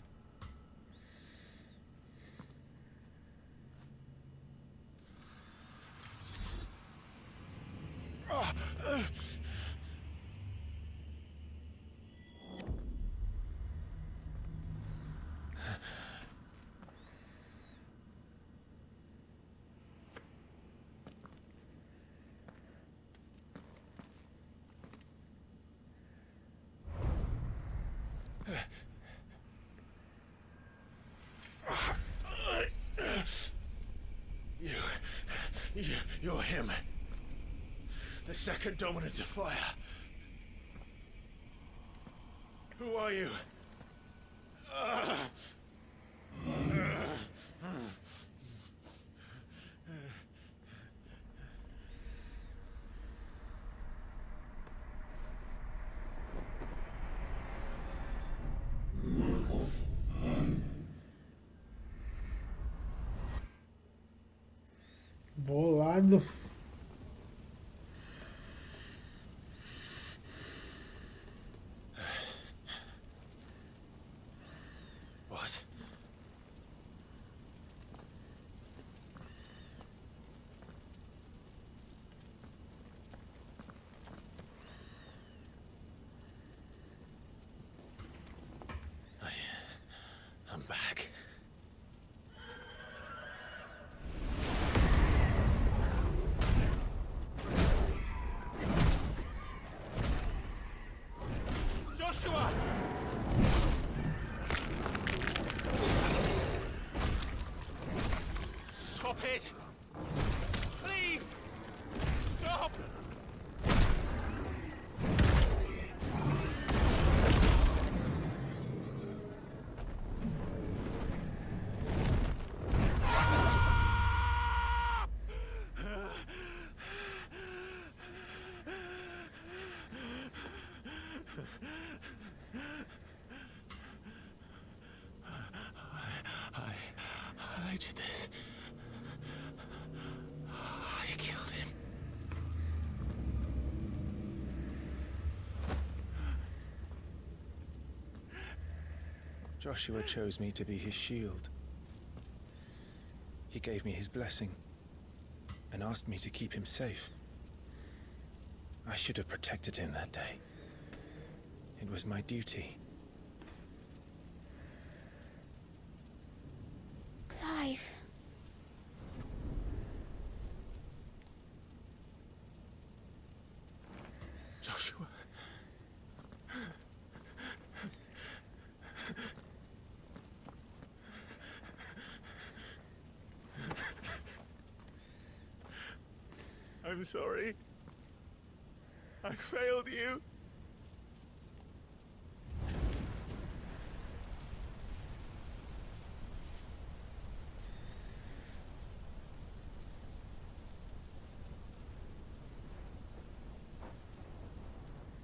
You're him. The second dominant of fire. Who are you? Bolado. What? I'm back. Joshua! Stop it! Please! Stop! Joshua chose me to be his shield. He gave me his blessing and asked me to keep him safe. I should have protected him that day. It was my duty. Clive. Joshua. I'm sorry. I failed you.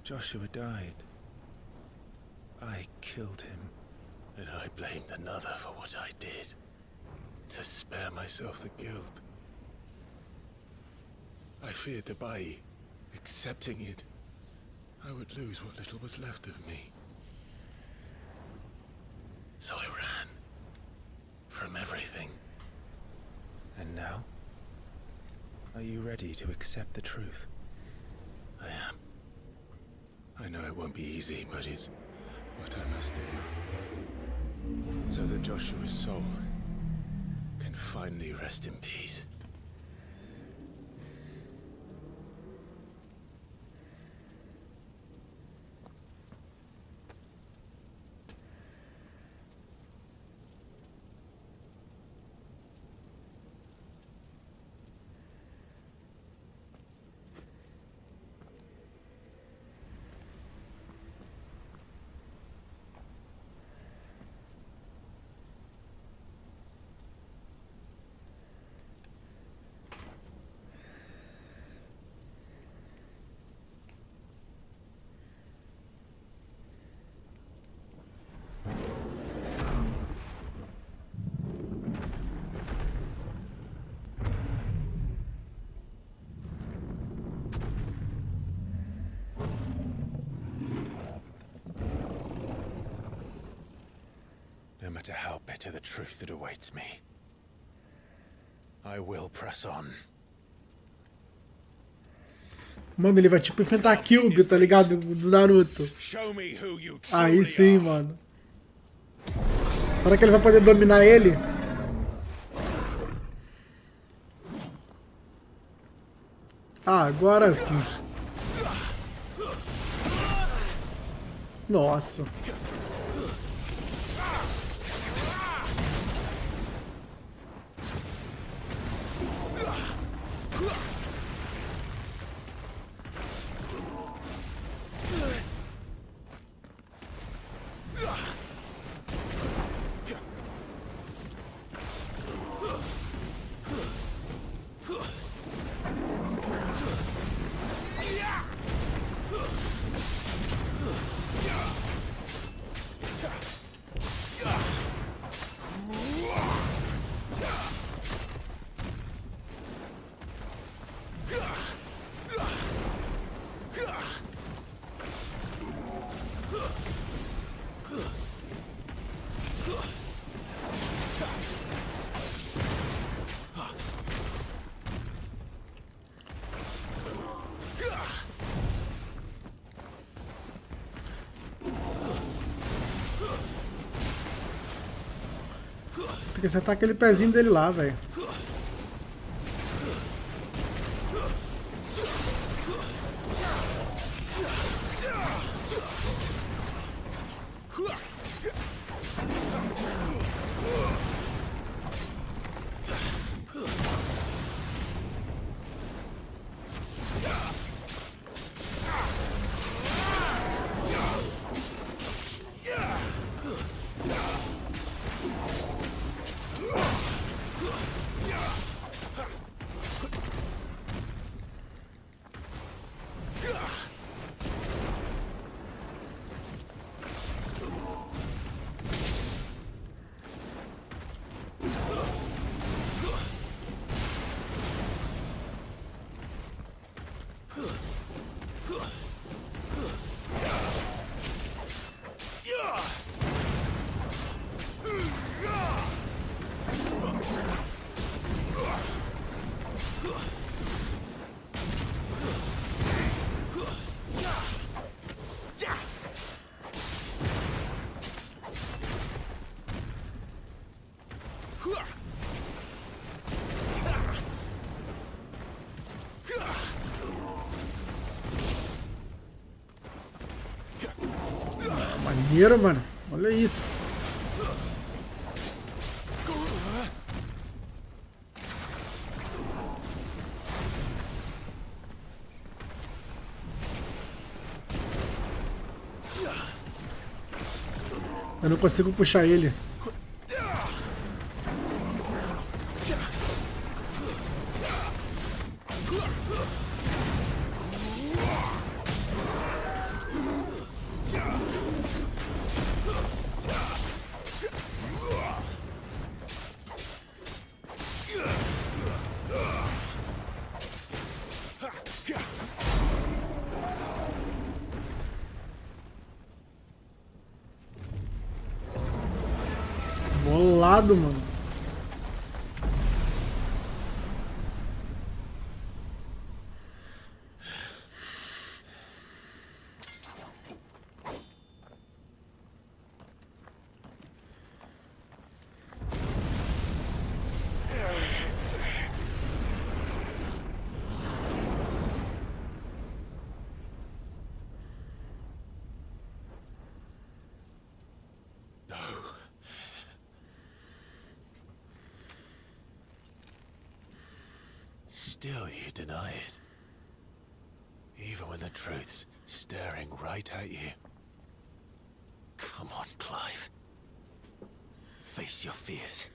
Joshua died. I killed him. And I blamed another for what I did. To spare myself the guilt. I feared that by accepting it, I would lose what little was left of me. So I ran. From everything. And now? Are you ready to accept the truth? I am. I know it won't be easy, but it's what I must do. So that Joshua's soul can finally rest in peace. No matter how bitter the truth that awaits me, I will press on. Mano, ele vai tipo enfrentar Kyuubi, tá ligado? Do Naruto. Aí sim, mano. Será que ele vai poder dominar ele? Ah, agora sim. Nossa. Tem que acertar aquele pezinho dele lá, velho. Maneiro, mano. Olha isso. Eu não consigo puxar ele. Bolado, mano. Still you deny it. Even when the truth's staring right at you. Come on, Clive. Face your fears.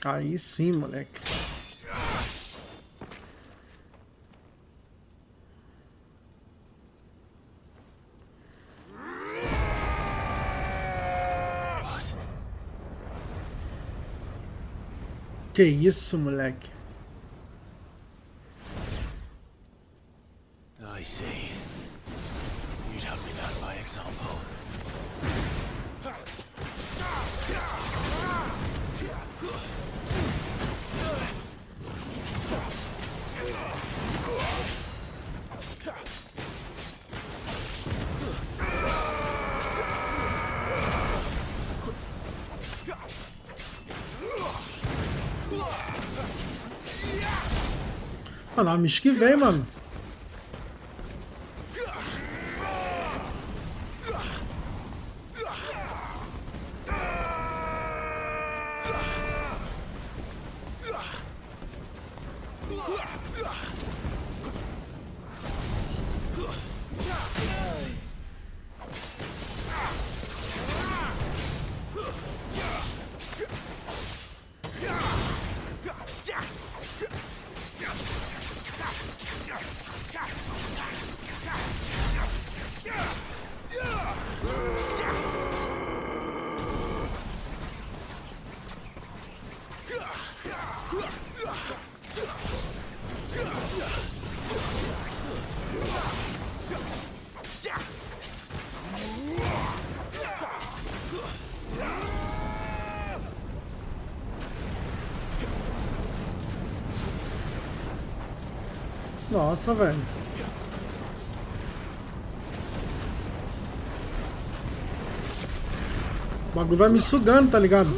Aí sim, moleque. Que isso, moleque? I see. You'd have me learn by example. Mano, me esquivei, mano. Nossa, velho. O bagulho vai me sugando, tá ligado?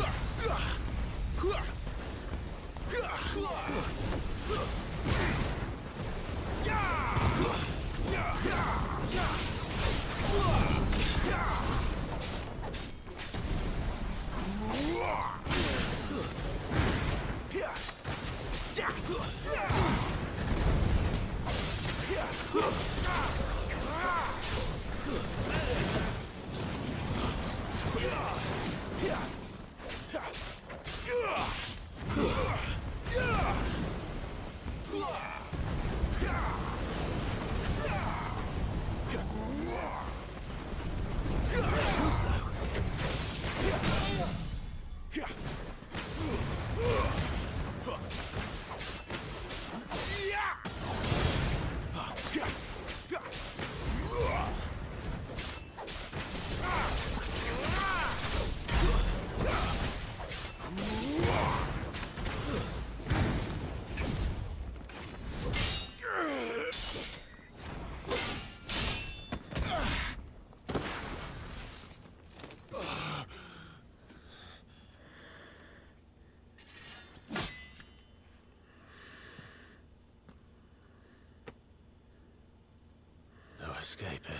escape, eh?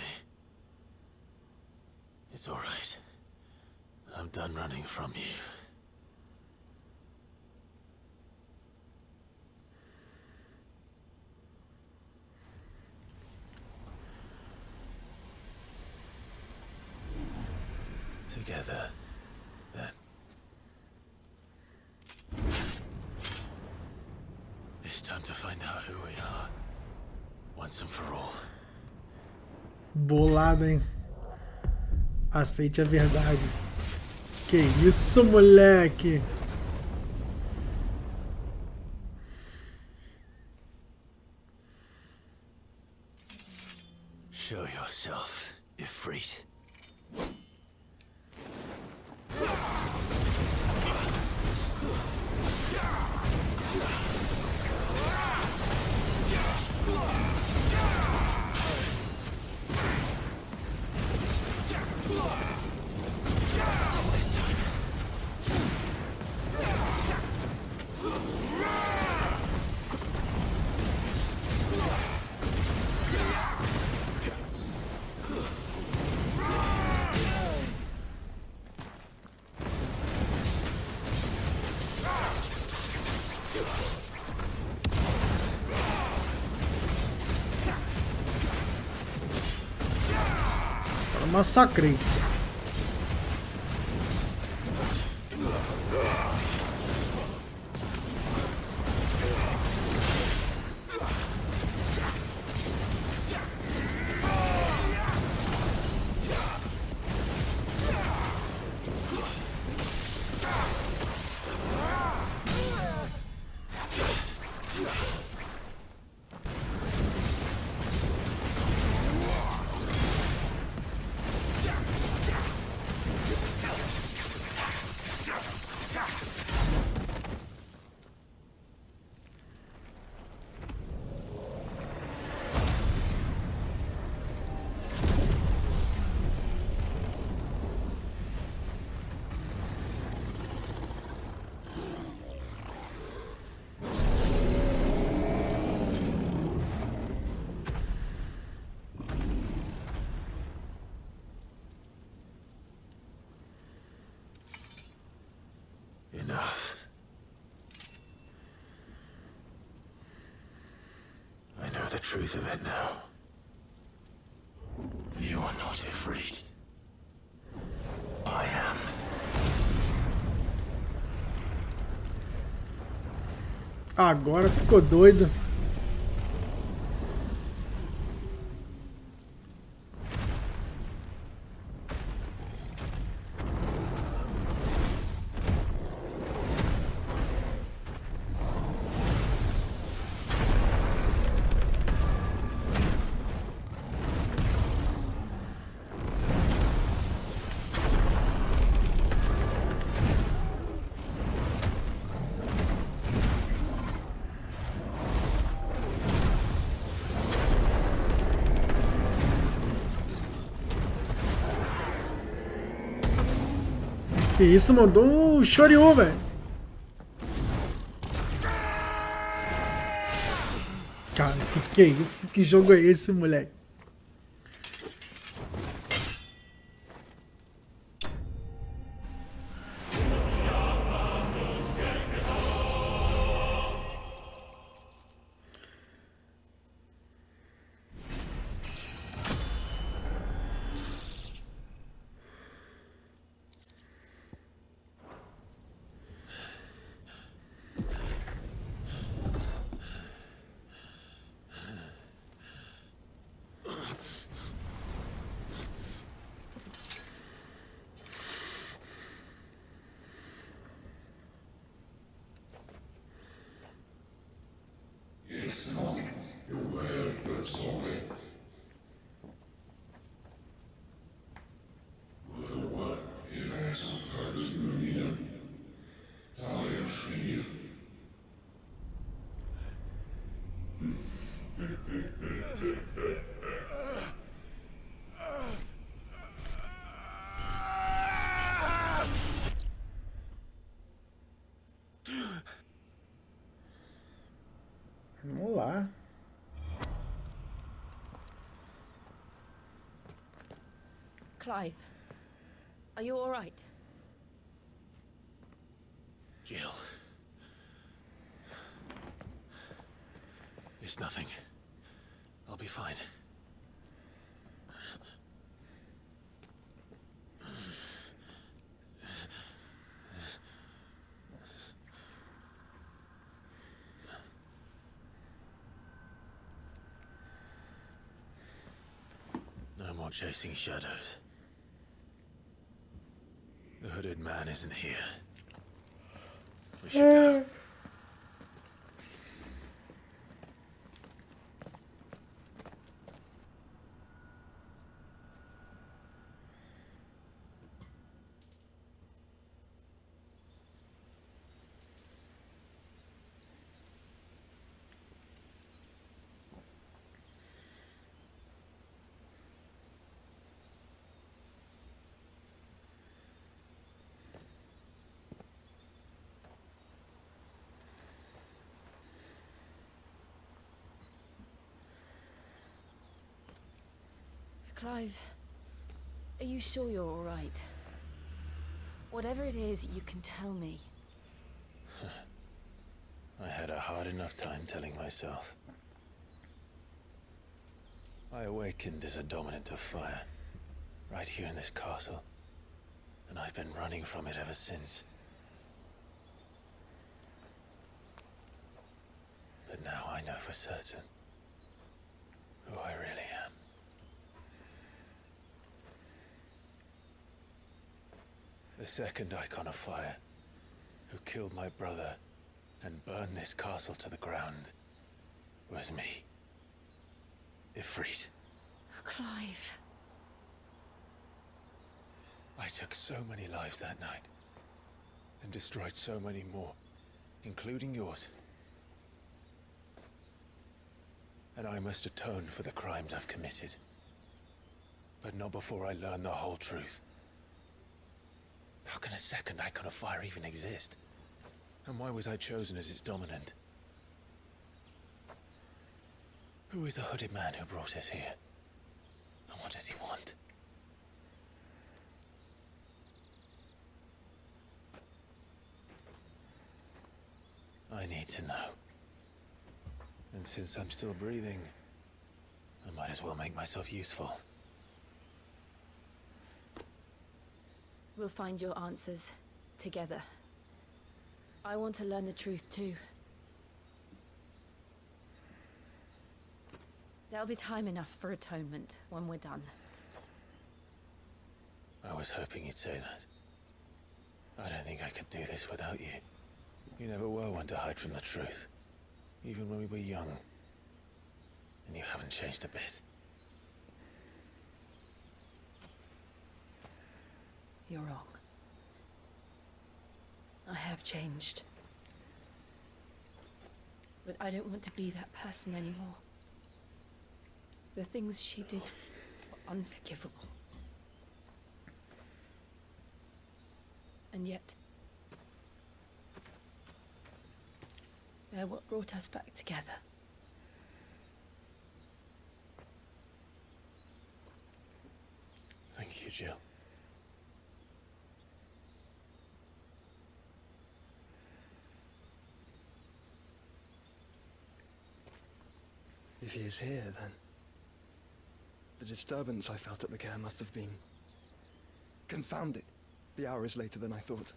It's all right. I'm done running from you. Together, then. It's time to find out who we are, once and for all. Bolado, hein? Aceite a verdade. Que isso, moleque? Show yourself, Ifrit. Massacrei. Enough. I know the truth of it now. You are not Ifrit. I am. Agora ficou doido. Que isso, mandou um Shoryuken, velho. Cara, que é isso? Que jogo é esse, moleque? Clive, are you all right? Jill. It's nothing. I'll be fine. No more chasing shadows. The hooded man isn't here. We should go. Clive, are you sure you're all right? Whatever it is, you can tell me. I had a hard enough time telling myself. I awakened as a dominant of fire, right here in this castle, and I've been running from it ever since. But now I know for certain who I really am. The second icon of fire, who killed my brother and burned this castle to the ground, was me. Ifrit. Clive. I took so many lives that night, and destroyed so many more, including yours. And I must atone for the crimes I've committed. But not before I learn the whole truth. How can a second icon of fire even exist? And why was I chosen as its dominant? Who is the hooded man who brought us here? And what does he want? I need to know. And since I'm still breathing, I might as well make myself useful. We'll find your answers together. I want to learn the truth too. There'll be time enough for atonement when we're done. I was hoping you'd say that. I don't think I could do this without you. You never were one to hide from the truth, even when we were young. And you haven't changed a bit. You're wrong. I have changed. But I don't want to be that person anymore. The things she did were unforgivable. And yet, they're what brought us back together. Thank you, Jill. If he is here, then the disturbance I felt at the care must have been confounded. The hour is later than I thought.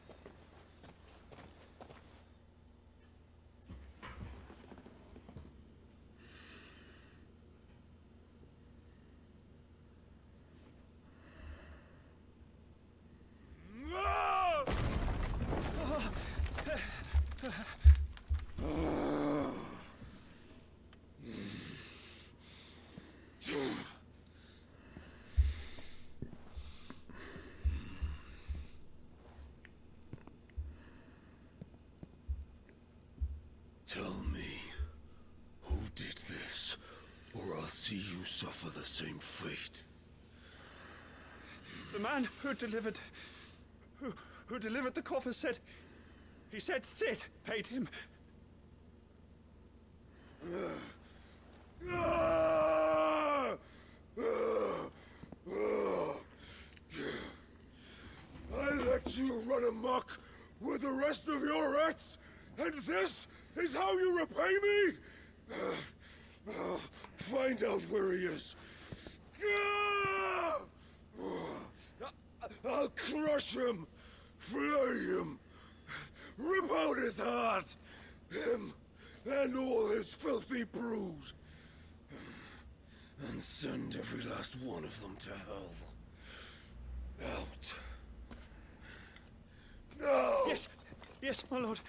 Tell me, who did this, or I'll see you suffer the same fate. The man who delivered the coffer said, he said Sid paid him. let you run amok with the rest of your rats, and this is how you repay me? Find out where he is. I'll crush him, flay him, rip out his heart, him and all his filthy brood, and send every last one of them to hell. Out. No! Yes, yes, my lord.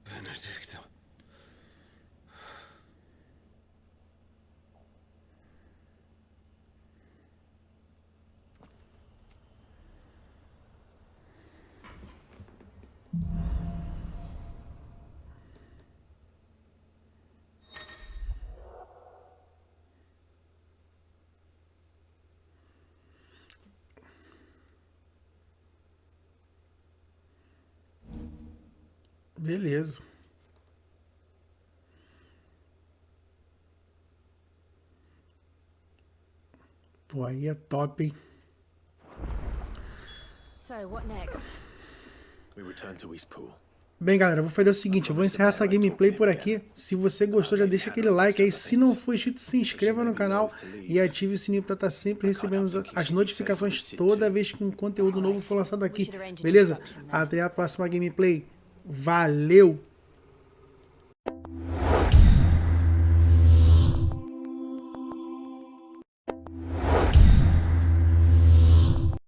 Benedicto. Beleza. Pô, aí é top, hein? So, what next? We return to East Pool. Bem, galera, eu vou fazer o seguinte, eu vou encerrar essa gameplay por aqui. Se você gostou, já deixa aquele like aí. Se não for inscrito, se inscreva no canal e ative o sininho para estar sempre recebendo as notificações toda vez que um conteúdo novo for lançado aqui. Beleza? Até a próxima gameplay. Valeu!